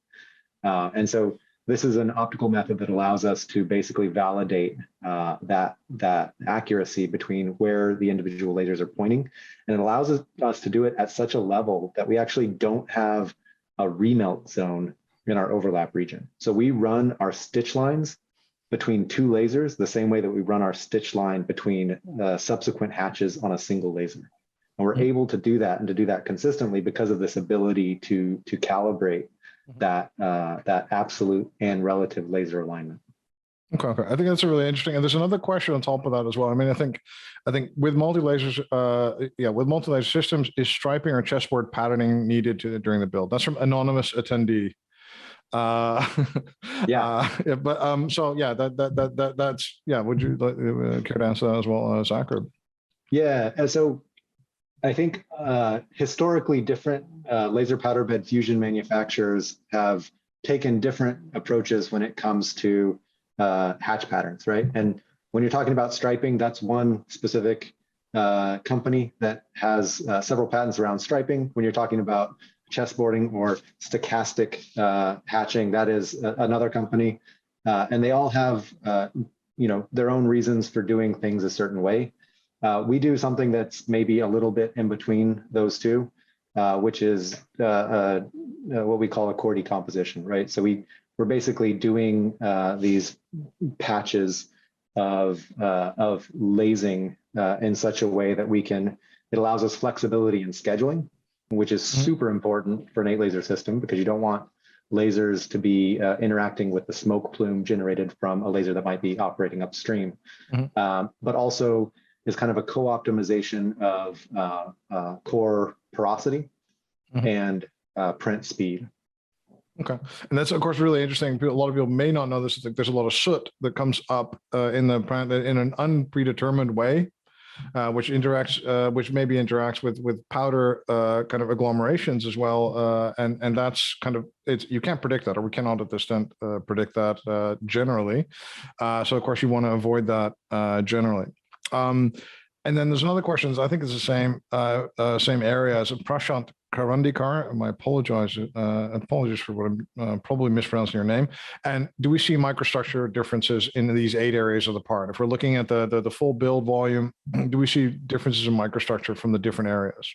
And so this is an optical method that allows us to basically validate that accuracy between where the individual lasers are pointing. And it allows us to do it at such a level that we actually don't have a remelt zone in our overlap region. So we run our stitch lines between 2 lasers the same way that we run our stitch line between subsequent hatches on a single laser. And we're able to do that, and to do that consistently because of this ability to calibrate that absolute and relative laser alignment. Okay. I think that's really interesting. And there's another question on top of that as well. I mean, I think with multi-lasers, with multi-laser systems, is striping or chessboard patterning needed during the build? That's from anonymous attendee. Would you care to answer that as well, Zach? Or? Yeah. And so I think historically different laser powder bed fusion manufacturers have taken different approaches when it comes to hatch patterns, right? And when you're talking about striping, that's one specific company that has several patents around striping. When you're talking about chessboarding or stochastic hatching, that is another company. And they all have their own reasons for doing things a certain way. We do something that's maybe a little bit in between those two, which is what we call a core decomposition, right? So we're basically doing these patches of lasing in such a way that it allows us flexibility in scheduling, which is super important for an 8 laser system, because you don't want lasers to be interacting with the smoke plume generated from a laser that might be operating upstream, but also is kind of a co-optimization of core porosity and print speed. Okay, and that's of course really interesting. A lot of people may not know this. There's a lot of soot that comes up in the plant in an unpredetermined way, which maybe interacts with powder kind of agglomerations as well, and that's kind of you can't predict that, or we cannot at this extent predict that generally. So of course you want to avoid that generally. And then there's another question. I think it's the same area as Prashant Karandikar. My apologies for what I'm probably mispronouncing your name. And do we see microstructure differences in these 8 areas of the part? If we're looking at the full build volume, do we see differences in microstructure from the different areas?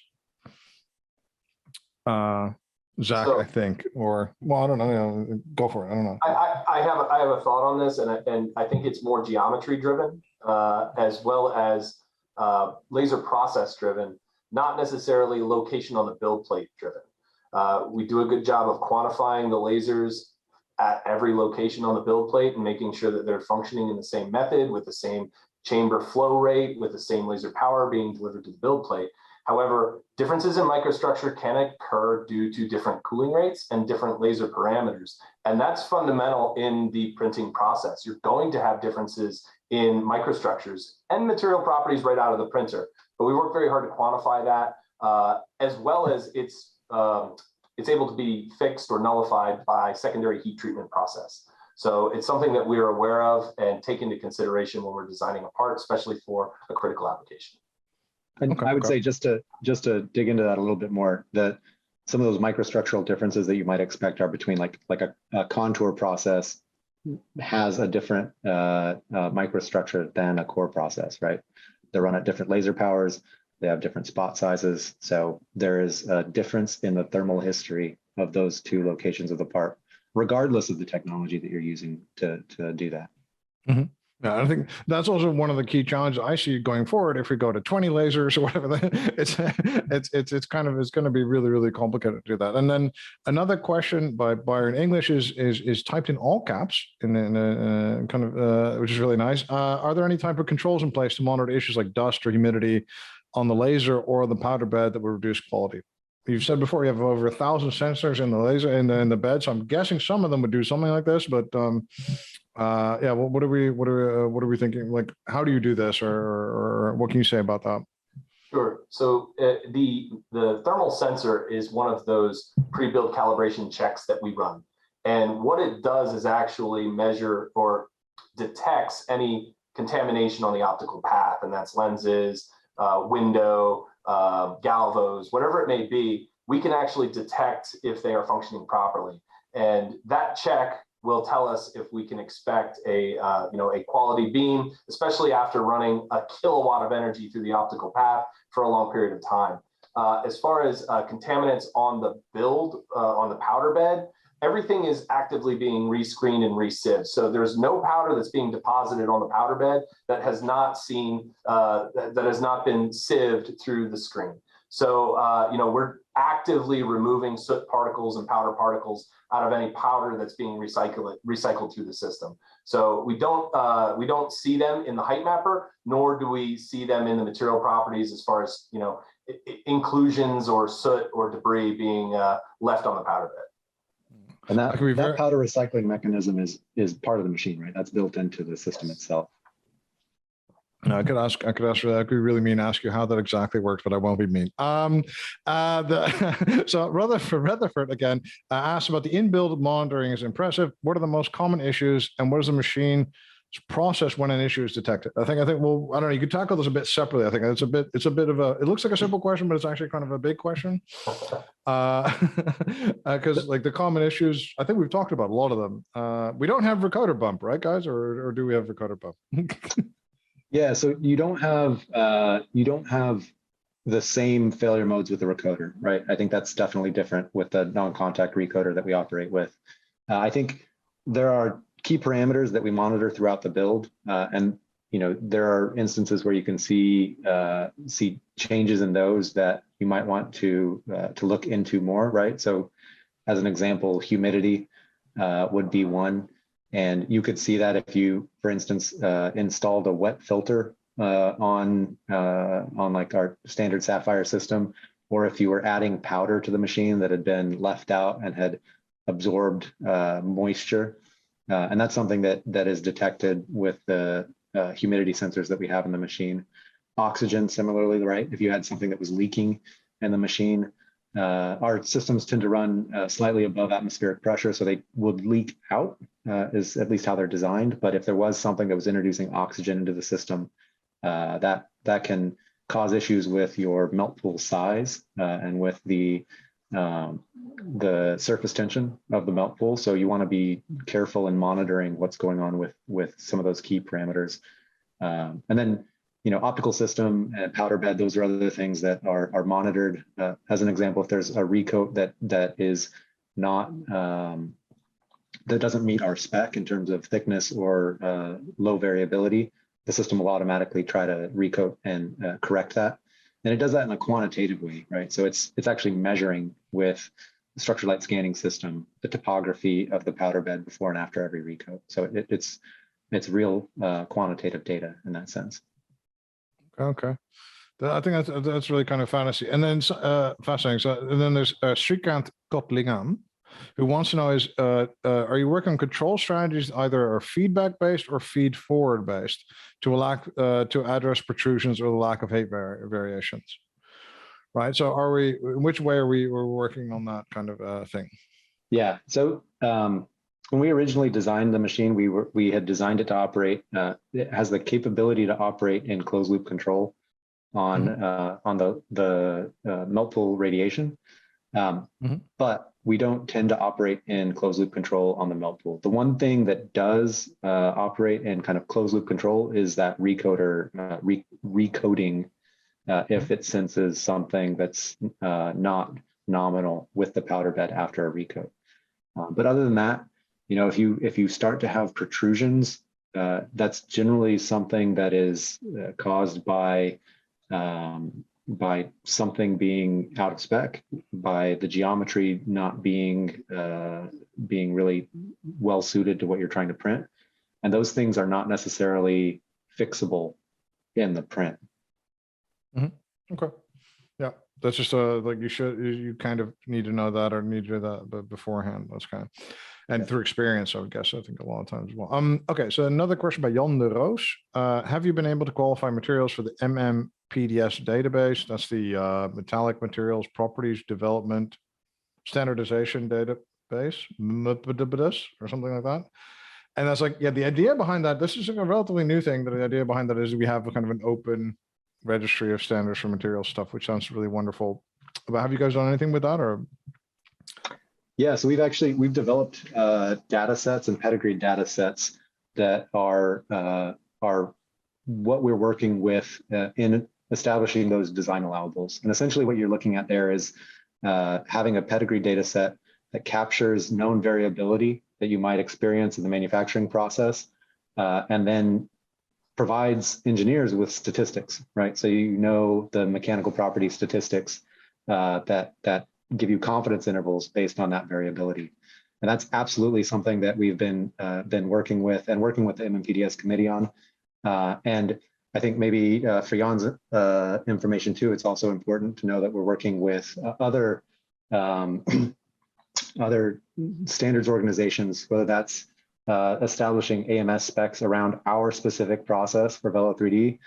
Zach, so, I think, or well, I don't know. Go for it. I don't know. I have a thought on this, and I think it's more geometry driven as well as laser process driven, not necessarily location on the build plate driven. We do a good job of quantifying the lasers at every location on the build plate and making sure that they're functioning in the same method with the same chamber flow rate, with the same laser power being delivered to the build plate. However, differences in microstructure can occur due to different cooling rates and different laser parameters. And that's fundamental in the printing process. You're going to have differences in microstructures and material properties right out of the printer. But we work very hard to quantify that, as well as it's able to be fixed or nullified by secondary heat treatment process. So it's something that we are aware of and take into consideration when we're designing a part, especially for a critical application. And I would say just to dig into that a little bit more, that some of those microstructural differences that you might expect are between like a contour process has a different microstructure than a core process, right? They run at different laser powers, they have different spot sizes. So there is a difference in the thermal history of those 2 locations of the part, regardless of the technology that you're using to do that. Mm-hmm. Yeah, I think that's also one of the key challenges I see going forward. If we go to 20 lasers or whatever, it's going to be really, really complicated to do that. And then another question by Byron English is typed in all caps in kind of which is really nice. Are there any type of controls in place to monitor issues like dust or humidity on the laser or the powder bed that will reduce quality? You've said before you have over 1,000 sensors in the laser in the bed, so I'm guessing some of them would do something like this. But yeah, well, what are we thinking? Like, how do you do this, or what can you say about that? Sure. So the thermal sensor is one of those pre-built calibration checks that we run, and what it does is actually measure or detects any contamination on the optical path, and that's lenses, window, galvos, whatever it may be. We can actually detect if they are functioning properly, and that check will tell us if we can expect a quality beam, especially after running a kilowatt of energy through the optical path for a long period of time. As far as contaminants on the build, on the powder bed, everything is actively being rescreened and resieved. So there's no powder that's being deposited on the powder bed that has not been sieved through the screen. So we're actively removing soot particles and powder particles out of any powder that's being recycled through the system. So we don't see them in the height mapper, nor do we see them in the material properties as far as inclusions or soot or debris being left on the powder bed. And that powder recycling mechanism is part of the machine, right? That's built into the system itself. No, I could ask for that. I could really mean ask you how that exactly works, but I won't be mean. So Rutherford again asked about the in-build monitoring is impressive. What are the most common issues, and what is the machine process when an issue is detected? I think well, I don't know. You could tackle this a bit separately. I think it's a bit of a. It looks like a simple question, but it's actually kind of a big question. Because like the common issues, I think we've talked about a lot of them. We don't have recoater bump, right, guys, or do we have recoater bump? Yeah, so you don't have the same failure modes with the recoater, right? I think that's definitely different with the non-contact recoater that we operate with. I think there are key parameters that we monitor throughout the build, and there are instances where you can see changes in those that you might want to look into more, right? So, as an example, humidity would be one. And you could see that if you, for instance, installed a wet filter on like our standard Sapphire system, or if you were adding powder to the machine that had been left out and had absorbed moisture. And that's something that is detected with the humidity sensors that we have in the machine. Oxygen, similarly, right? If you had something that was leaking in the machine, our systems tend to run slightly above atmospheric pressure, so they would leak out, is at least how they're designed. But if there was something that was introducing oxygen into the system, that can cause issues with your melt pool size and with the surface tension of the melt pool. So you want to be careful in monitoring what's going on with some of those key parameters. And then, optical system and powder bed, those are other things that are monitored. As an example, if there's a recoat that is not, that doesn't meet our spec in terms of thickness or low variability, the system will automatically try to recoat and correct that. And it does that in a quantitative way, right? So it's actually measuring with the structured light scanning system, the topography of the powder bed before and after every recoat. So it's real quantitative data in that sense. Okay. I think that's really kind of fantasy. And then fascinating. So and then there's Shrikant Kotlingam, who wants to know is, are you working on control strategies either are feedback based or feed forward based to address protrusions or the lack of height variations? Right. So in which way are we working on that kind of thing? Yeah. So when we originally designed the machine, we had designed it to operate. It has the capability to operate in closed loop control on the melt pool radiation, but we don't tend to operate in closed loop control on the melt pool. The one thing that does operate in kind of closed loop control is that recoater recoating if it senses something that's not nominal with the powder bed after a recoat. But other than that, if you start to have protrusions, that's generally something that is caused by something being out of spec, by the geometry not being really well suited to what you're trying to print, and those things are not necessarily fixable in the print. Okay. Yeah, that's just like you kind of need to know that or need to do that beforehand. That's kind of, and through experience, I would guess, I think a lot of times as well. Okay, so another question by Jan de Roos. Have you been able to qualify materials for the MMPDS database? That's the metallic materials properties development standardization database, or something like that. And that's like, yeah, the idea behind that, this is a relatively new thing, but the idea behind that is we have a kind of an open registry of standards for material stuff, which sounds really wonderful. But have you guys done anything with that, or? Yeah, so we've developed data sets and pedigree data sets that are what we're working with in establishing those design allowables. And essentially what you're looking at there is having a pedigree data set that captures known variability that you might experience in the manufacturing process, and then provides engineers with statistics, right? So the mechanical property statistics that give you confidence intervals based on that variability. And that's absolutely something that we've been working with the MMPDS committee on. And I think maybe for Jan's information too, it's also important to know that we're working with other standards organizations, whether that's establishing AMS specs around our specific process for Velo 3D,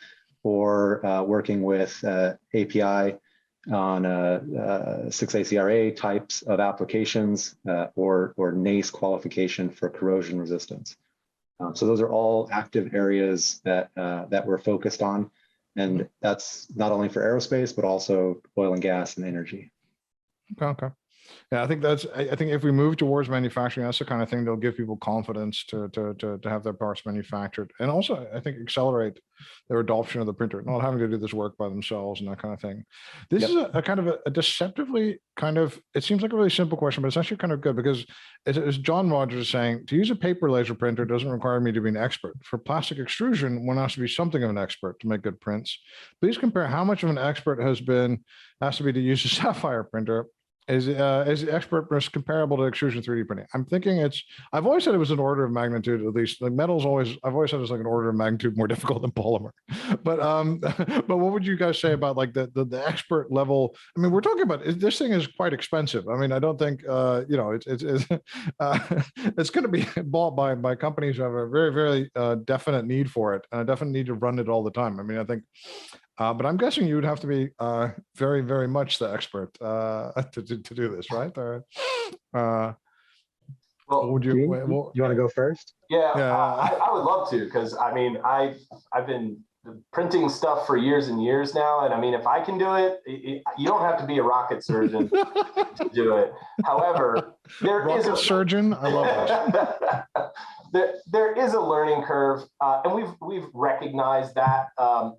or working with API on 6ACRA types of applications, or NACE qualification for corrosion resistance. So those are all active areas that we're focused on, and that's not only for aerospace but also oil and gas and energy. Okay. Yeah, I think if we move towards manufacturing, that's the kind of thing that'll give people confidence to have their parts manufactured, and also I think accelerate their adoption of the printer, not having to do this work by themselves and that kind of thing. This is a kind of a deceptively kind of, it seems like a really simple question, but it's actually kind of good, because as John Rogers is saying, to use a paper laser printer doesn't require me to be an expert. For plastic extrusion, one has to be something of an expert to make good prints. Please compare how much of an expert has to be to use a Sapphire printer. Is the expertness comparable to extrusion 3D printing? I'm thinking I've always said it was an order of magnitude, at least. Like I've always said it's like an order of magnitude more difficult than polymer. But what would you guys say about like the expert level? I mean, we're talking about, this thing is quite expensive. I mean, I don't think it's going to be bought by companies who have a very, very definite need for it, and a definite need to run it all the time. I mean, I think But I'm guessing you would have to be very, very much the expert to do this, right? Or, Well, would you? Gene, Well, you want to go first? yeah, yeah. I would love to, because I mean, I've been printing stuff for years and years now, and I mean, if I can do it, you don't have to be a rocket surgeon to do it. However, there is Rocket a surgeon. I love this. there is a learning curve, and we've recognized that,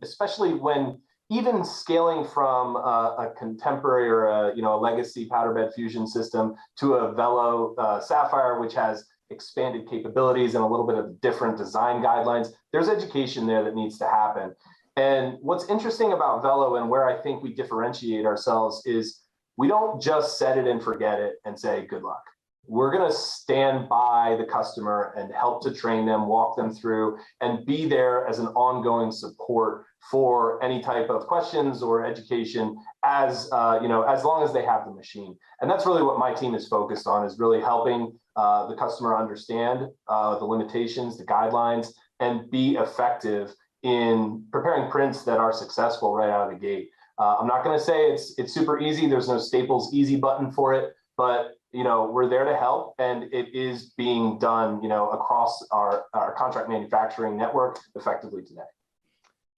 especially when even scaling from a contemporary or a legacy powder bed fusion system to a Velo Sapphire, which has expanded capabilities and a little bit of different design guidelines. There's education there that needs to happen. And what's interesting about Velo, and where I think we differentiate ourselves, is we don't just set it and forget it and say good luck. We're going to stand by the customer and help to train them, walk them through, and be there as an ongoing support for any type of questions or education as long as they have the machine. And that's really what my team is focused on, is really helping the customer understand the limitations, the guidelines, and be effective in preparing prints that are successful right out of the gate. I'm not going to say it's super easy. There's no Staples easy button for it, but we're there to help, and it is being done, across our contract manufacturing network effectively today.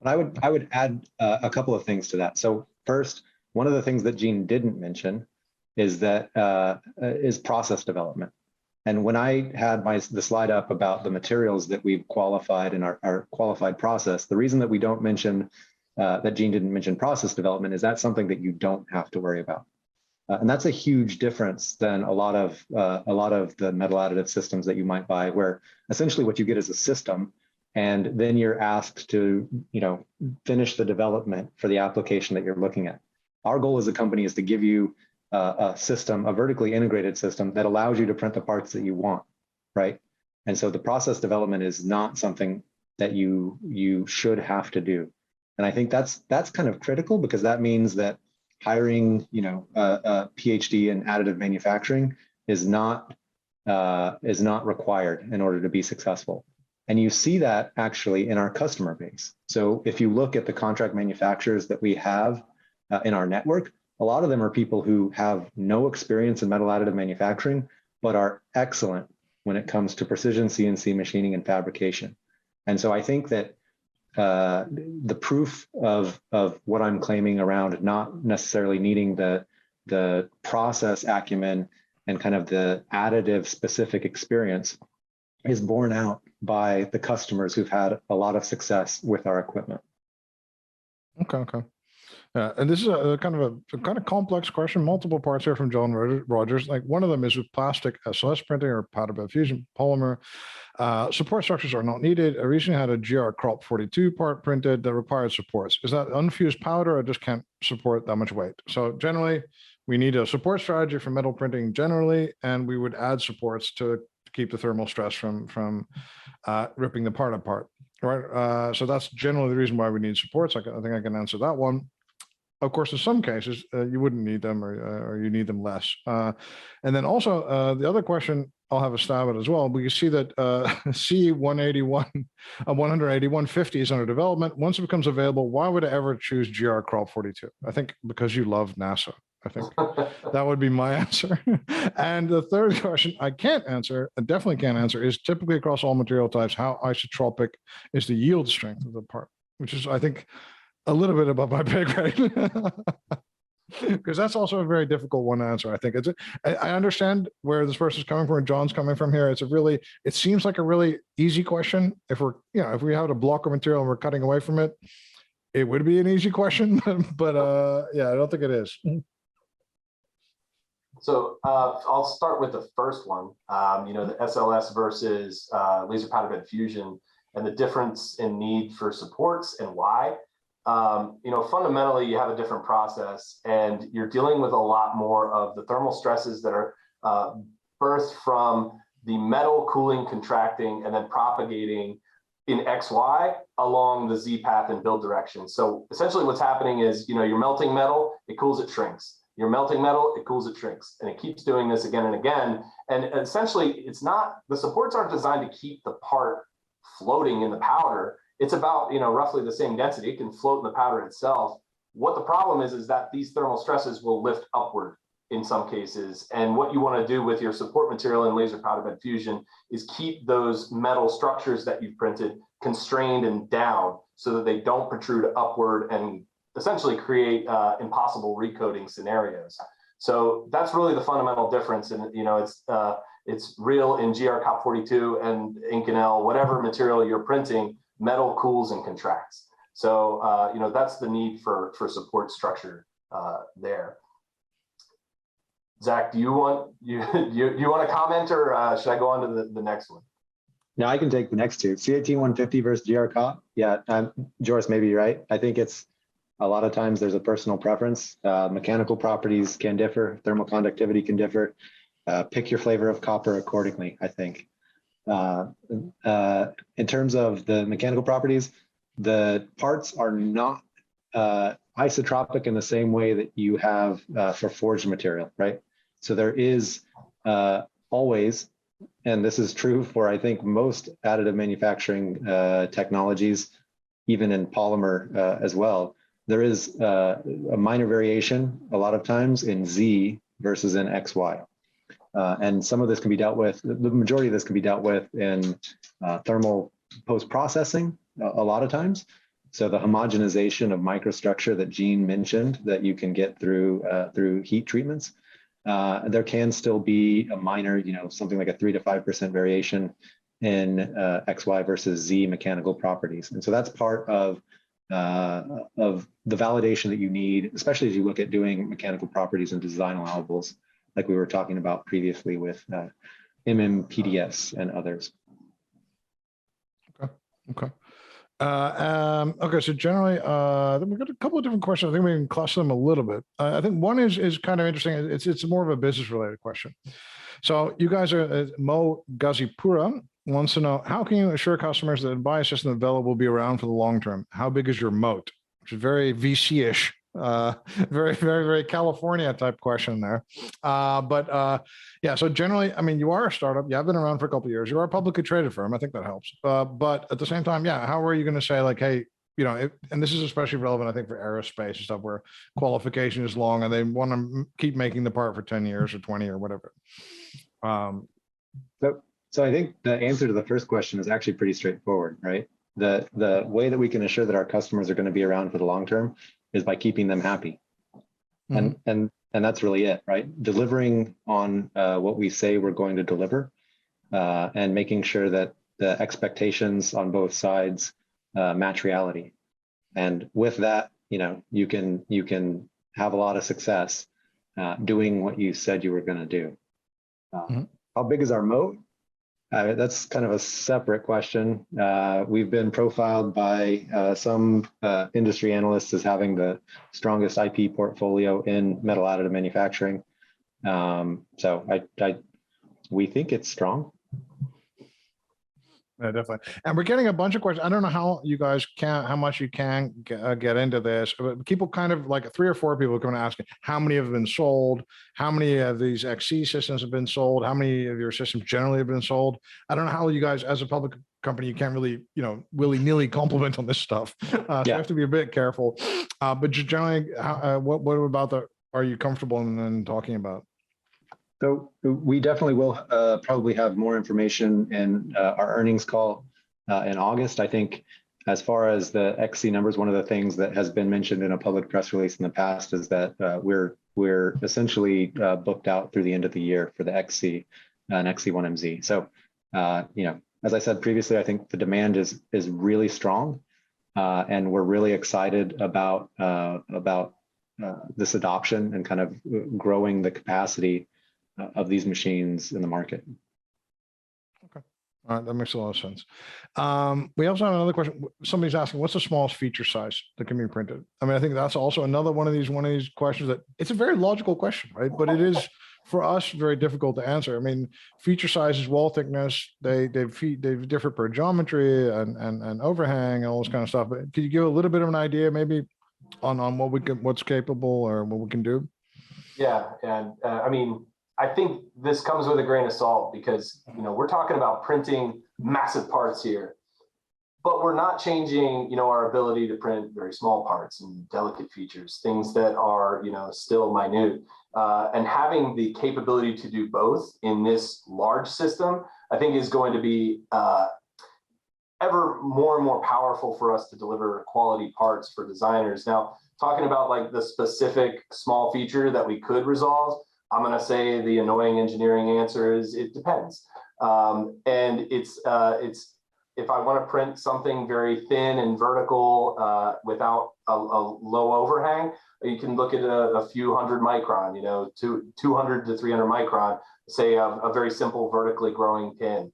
And I would add a couple of things to that. So first, one of the things that Gene didn't mention is process development. And when I had the slide up about the materials that we've qualified in our qualified process, the reason that we don't mention that Gene didn't mention process development is that's something that you don't have to worry about. And that's a huge difference than a lot of the metal additive systems that you might buy, where essentially what you get is a system, and then you're asked to finish the development for the application that you're looking at. Our goal as a company is to give you a system, a vertically integrated system that allows you to print the parts that you want, right? And so the process development is not something that you should have to do. And I think that's kind of critical, because that means that hiring, a PhD in additive manufacturing is not required in order to be successful. And you see that actually in our customer base. So if you look at the contract manufacturers that we have in our network, a lot of them are people who have no experience in metal additive manufacturing, but are excellent when it comes to precision CNC machining and fabrication. And so I think that the proof of what I'm claiming around not necessarily needing the process acumen and kind of the additive specific experience is borne out by the customers who've had a lot of success with our equipment. Okay. And this is a kind of complex question, multiple parts here from John Rogers. Like, one of them is with plastic SLS printing or powder bed fusion polymer. Support structures are not needed. I recently had a GR Crop 42 part printed that required supports. Is that unfused powder? I just can't support that much weight. So generally, we need a support strategy for metal printing generally, and we would add supports to keep the thermal stress from ripping the part apart. Right. So that's generally the reason why we need supports. I think I can answer that one. Of course, in some cases, you wouldn't need them, or you need them less. And then also the other question I'll have a stab at as well. We can see that C181, 18150 is under development. Once it becomes available, why would I ever choose GR Crop 42? I think because you love NASA. I think that would be my answer. And the third question I can't answer, I definitely can't answer, is typically across all material types, how isotropic is the yield strength of the part, which is, I think, a little bit above my pay grade. Because that's also a very difficult one to answer. I think I understand where this person's coming from, John's coming from here. It seems like a really easy question. If we have a block of material and we're cutting away from it, it would be an easy question. But yeah, I don't think it is. So I'll start with the first one, the SLS versus laser powder bed fusion, and the difference in need for supports and why. Fundamentally, you have a different process, and you're dealing with a lot more of the thermal stresses that are birthed from the metal cooling, contracting, and then propagating in XY along the Z path and build direction. So essentially what's happening is, you're melting metal, it cools, it shrinks. You're melting metal, it cools, it shrinks. And it keeps doing this again and again. And essentially the supports aren't designed to keep the part floating in the powder. it's about, roughly the same density. It can float in the powder itself. What the problem is that these thermal stresses will lift upward in some cases. And what you want to do with your support material in laser powder bed fusion is keep those metal structures that you've printed constrained and down so that they don't protrude upward and essentially create impossible recoating scenarios. So that's really the fundamental difference. And it's real in GR Cop 42 and Inconel, whatever material you're printing, metal cools and contracts. So that's the need for support structure there. Zach, do you want to comment, or should I go on to the next one? No, I can take the next two. C18150 versus GR Cop. Yeah, Joris may be right. I think it's a lot of times there's a personal preference. Mechanical properties can differ. Thermal conductivity can differ. Pick your flavor of copper accordingly, I think. In terms of the mechanical properties, the parts are not isotropic in the same way that you have for forged material, right? So there is always, and this is true for, I think, most additive manufacturing technologies, even in polymer as well, there is a minor variation a lot of times in Z versus in XY. And some of this can be dealt with, the majority of this can be dealt with in thermal post-processing a lot of times. So the homogenization of microstructure that Gene mentioned that you can get through heat treatments, there can still be a minor, something like a 3 to 5% variation in XY versus Z mechanical properties. And so that's part of the validation that you need, especially as you look at doing mechanical properties and design allowables, like we were talking about previously with MMPDS and others. Okay. Okay, so generally, then we've got a couple of different questions. I think we can cluster them a little bit. I think one is kind of interesting. It's more of a business related question. So you guys are Mo Gazipura wants to know, how can you assure customers that the buy system developed will be around for the long term? How big is your moat? Which is very VC-ish, very, very, very California type question there. Yeah, so generally, I mean, you are a startup. You have been around for a couple of years. You are a publicly traded firm. I think that helps. But at the same time, yeah, how are you going to say like, hey, and this is especially relevant, I think, for aerospace and stuff where qualification is long and they want to keep making the part for 10 years or 20 or whatever. So I think the answer to the first question is actually pretty straightforward, right? The way that we can assure that our customers are going to be around for the long term is by keeping them happy. Mm-hmm. And that's really it, right? Delivering on what we say we're going to deliver, and making sure that the expectations on both sides match reality. And with that, you can have a lot of success doing what you said you were going to do. Mm-hmm. How big is our moat? That's kind of a separate question. We've been profiled by some industry analysts as having the strongest IP portfolio in metal additive manufacturing. So we think it's strong. Yeah, definitely. And we're getting a bunch of questions. I don't know how you guys how much you can get into this, but people kind of like 3 or 4 people come and ask how many have been sold, how many of these XC systems have been sold, how many of your systems generally have been sold. I don't know how you guys, as a public company, you can't really, willy-nilly compliment on this stuff. So you have to be a bit careful. But just generally, what about are you comfortable in talking about? So we definitely will probably have more information in our earnings call in August. I think as far as the XC numbers, one of the things that has been mentioned in a public press release in the past is that we're essentially booked out through the end of the year for the XC and XC1MZ. So, as I said previously, I think the demand is really strong, and we're really excited about this adoption and kind of growing the capacity of these machines in the market. Okay. All right, that makes a lot of sense. We also have another question. Somebody's asking, what's the smallest feature size that can be printed? I mean, I think that's also another one of these questions that it's a very logical question, right? But it is for us very difficult to answer. I mean, feature sizes, wall thickness, they differ per geometry and overhang and all this kind of stuff. But could you give a little bit of an idea, maybe, on what's capable or what we can do? Yeah, and I mean, I think this comes with a grain of salt because, we're talking about printing massive parts here. but we're not changing, our ability to print very small parts and delicate features, things that are, still minute. And having the capability to do both in this large system, I think is going to be ever more and more powerful for us to deliver quality parts for designers. Now, talking about like the specific small feature that we could resolve, I'm going to say the annoying engineering answer is it depends. And it's if I want to print something very thin and vertical without a low overhang, you can look at a few hundred micron, 200 to 300 micron, say a very simple vertically growing pin.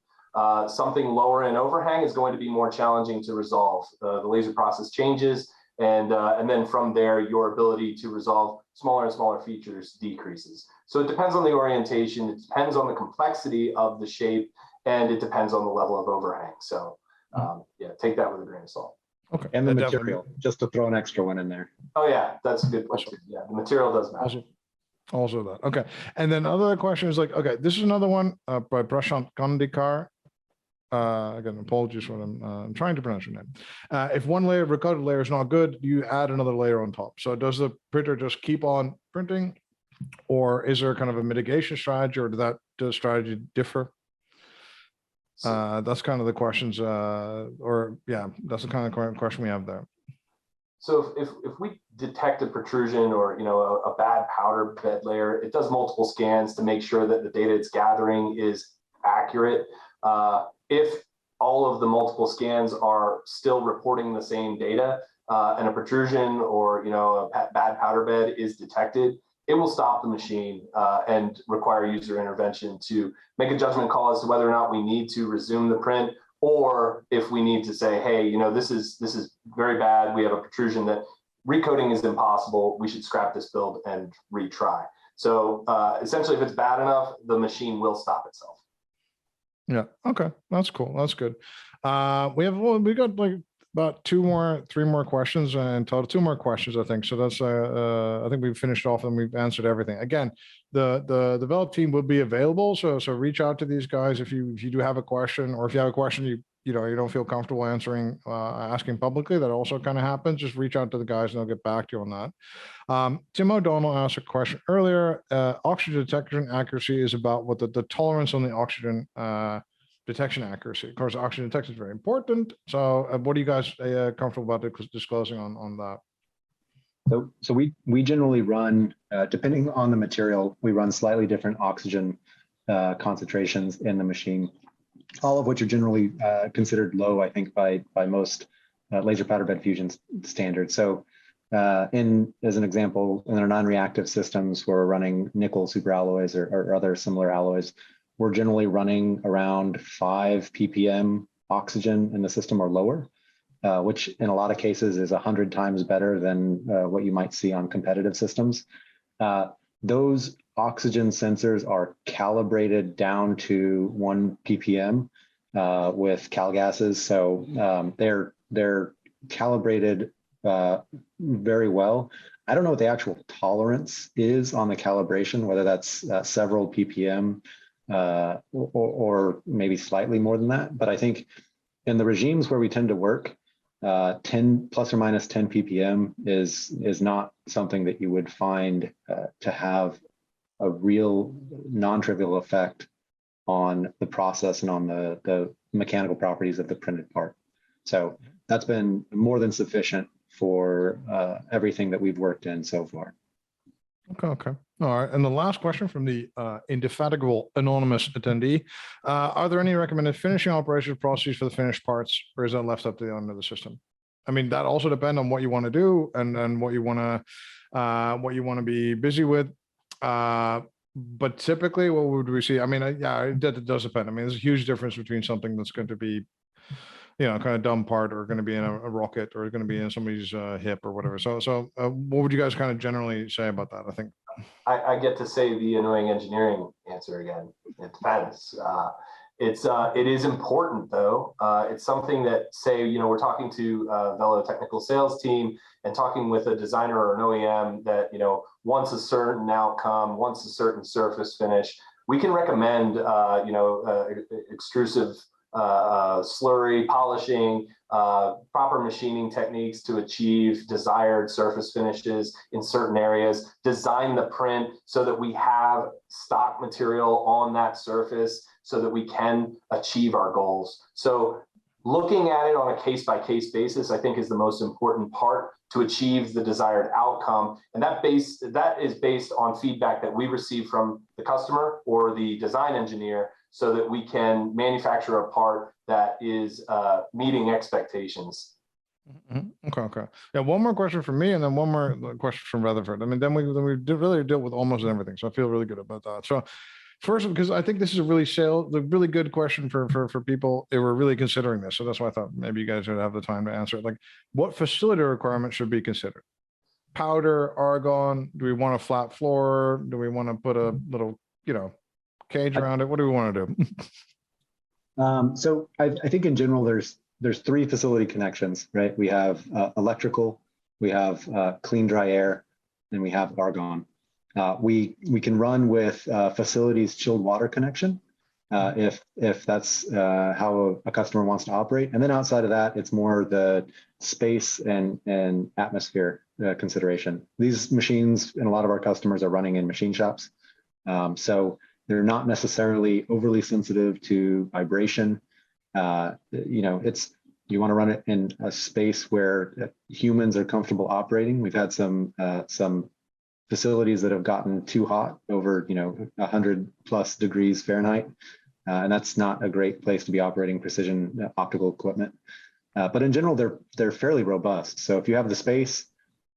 Something lower in overhang is going to be more challenging to resolve. The laser process changes, and then from there, your ability to resolve smaller and smaller features decreases. So it depends on the orientation, it depends on the complexity of the shape, and it depends on the level of overhang. So yeah, take that with a grain of salt. Okay. And the material, just to throw an extra one in there. Oh yeah, that's a good point too. Yeah, the material does matter. Also that. Okay. And then other question is like, okay, this is another one by Prashant Kandikar. Again, apologies for I'm trying to pronounce your name. If one layer, recoated layer is not good, you add another layer on top. So does the printer just keep on printing, or is there kind of a mitigation strategy, or does the strategy differ? That's kind of the questions, that's the kind of question we have there. So if we detect a protrusion or a bad powder bed layer, it does multiple scans to make sure that the data it's gathering is accurate. If all of the multiple scans are still reporting the same data, and a protrusion or a bad powder bed is detected, it will stop the machine and require user intervention to make a judgment call as to whether or not we need to resume the print, or if we need to say, hey, this is very bad. We have a protrusion that recoding is impossible. We should scrap this build and retry. So essentially, if it's bad enough, the machine will stop itself. Yeah. Okay. That's cool. That's good. We got like about three more questions and total, two more questions, I think. So that's, I think we've finished off and we've answered everything. Again, the develop team will be available. So reach out to these guys if you do have a question, or if you have a question you don't feel comfortable asking publicly. That also kind of happens. Just reach out to the guys and they'll get back to you on that. Tim O'Donnell asked a question earlier. Oxygen detection accuracy is about what the tolerance on the oxygen detection accuracy. Of course, oxygen detection is very important. So what are you guys comfortable about disclosing on that? So we generally run, depending on the material, we run slightly different oxygen concentrations in the machine, all of which are generally considered low, I think, by most laser powder bed fusion standards. So as an example, in our non-reactive systems, where we're running nickel superalloys or other similar alloys, we're generally running around 5 ppm oxygen in the system or lower, which in a lot of cases is 100 times better than what you might see on competitive systems. Those oxygen sensors are calibrated down to 1 ppm with cal gases. So they're calibrated very well. I don't know what the actual tolerance is on the calibration, whether that's several ppm or maybe slightly more than that. But I think in the regimes where we tend to work, 10 plus or minus 10 ppm is not something that you would find to have a real non-trivial effect on the process and on the mechanical properties of the printed part. So that's been more than sufficient for everything that we've worked in so far. Okay. All right. And the last question from the indefatigable anonymous attendee: are there any recommended finishing operations processes for the finished parts, or is that left up to the owner of the system? I mean, that also depends on what you want to do and what you want to be busy with. But typically, what would we see? I mean, it does depend. I mean, there's a huge difference between something that's going to be, kind of dumb part, or going to be in a rocket, or going to be in somebody's hip or whatever. So what would you guys kind of generally say about that? I think I get to say the annoying engineering answer again. It depends. It is important though. It's something that, say, we're talking to a Velo technical sales team and talking with a designer or an OEM that, wants a certain outcome, wants a certain surface finish. We can recommend, extrusive slurry, polishing, proper machining techniques to achieve desired surface finishes in certain areas, design the print so that we have stock material on that surface so that we can achieve our goals. So looking at it on a case-by-case basis, I think, is the most important part to achieve the desired outcome. And that is based on feedback that we receive from the customer or the design engineer so that we can manufacture a part that is meeting expectations. Okay. Yeah, one more question from me, and then one more question from Rutherford. I mean, then we really deal with almost everything, so I feel really good about that. So first, because I think this is a really good question for people who are really considering this. So that's why I thought maybe you guys would have the time to answer it. Like, what facility requirements should be considered? Powder, argon? Do we want a flat floor? Do we want to put a little, cage around it? What do we want to do? So I think in general, there's three facility connections, right? We have electrical, we have clean, dry air, and we have argon. We can run with facilities chilled water connection if that's how a customer wants to operate. And then outside of that, it's more the space and atmosphere consideration. These machines and a lot of our customers are running in machine shops. So they're not necessarily overly sensitive to vibration. You want to run it in a space where humans are comfortable operating. We've had some facilities that have gotten too hot over 100+ degrees Fahrenheit, and that's not a great place to be operating precision optical equipment. But in general, they're fairly robust. So if you have the space,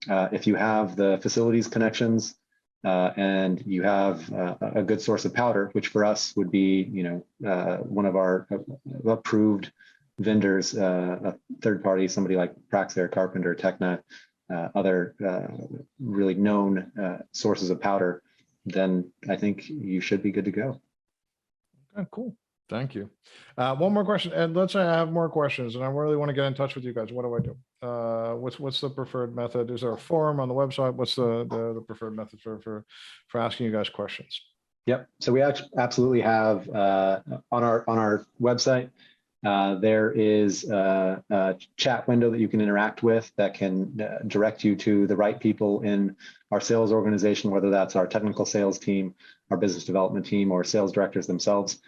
if you have the facilities connections, and you have a good source of powder, which for us would be one of our approved vendors, a third party, somebody like Praxair, Carpenter, Techna, other really known sources of powder, then I think you should be good to go. Okay, cool. Thank you. One more question, and let's say I have more questions, and I really want to get in touch with you guys. What do I do? What's the preferred method? Is there a forum on the website? What's the preferred method for asking you guys questions? Yep. So we absolutely have on our website. There is a chat window that you can interact with that can direct you to the right people in our sales organization, whether that's our technical sales team, our business development team, or sales directors themselves.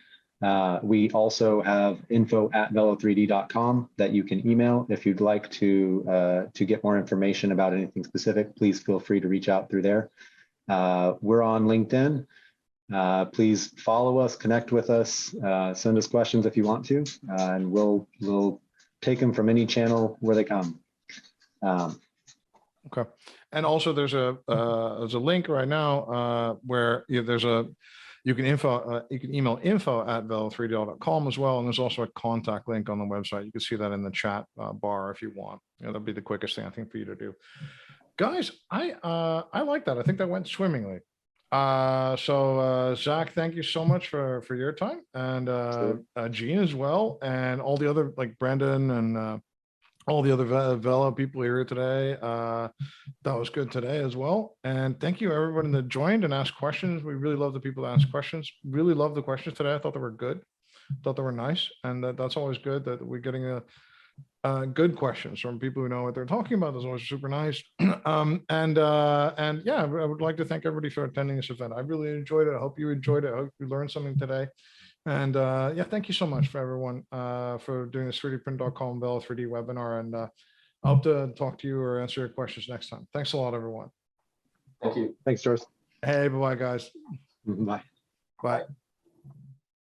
We also have info@velo3d.com that you can email. If you'd like to get more information about anything specific, please feel free to reach out through there. We're on LinkedIn. Please follow us, connect with us, send us questions if you want to, and we'll take them from any channel where they come. Okay, and also there's a link right now where you can email info@velo3d.com as well, and there's also a contact link on the website. You can see that in the chat bar if you want. That'll be the quickest thing I think for you to do, guys. I like that. I think that went swimmingly. So Zach, thank you so much for your time, and Gene as well, and all the other, like Brendan and all the other Velo people here today. That was good today as well. And thank you everyone that joined and asked questions. We really love the people that ask questions. Really love the questions today. I thought they were good. Thought they were nice, and that's always good that we're getting good questions from people who know what they're talking about. That's always super nice. And yeah, I would like to thank everybody for attending this event. I really enjoyed it. I hope you enjoyed it. I hope you learned something today. And yeah, thank you so much for everyone for doing this 3dprint.com Velo 3D webinar. And I hope to talk to you or answer your questions next time. Thanks a lot, everyone. Thank you. Thanks, George. Hey, bye-bye, guys. Bye. Bye.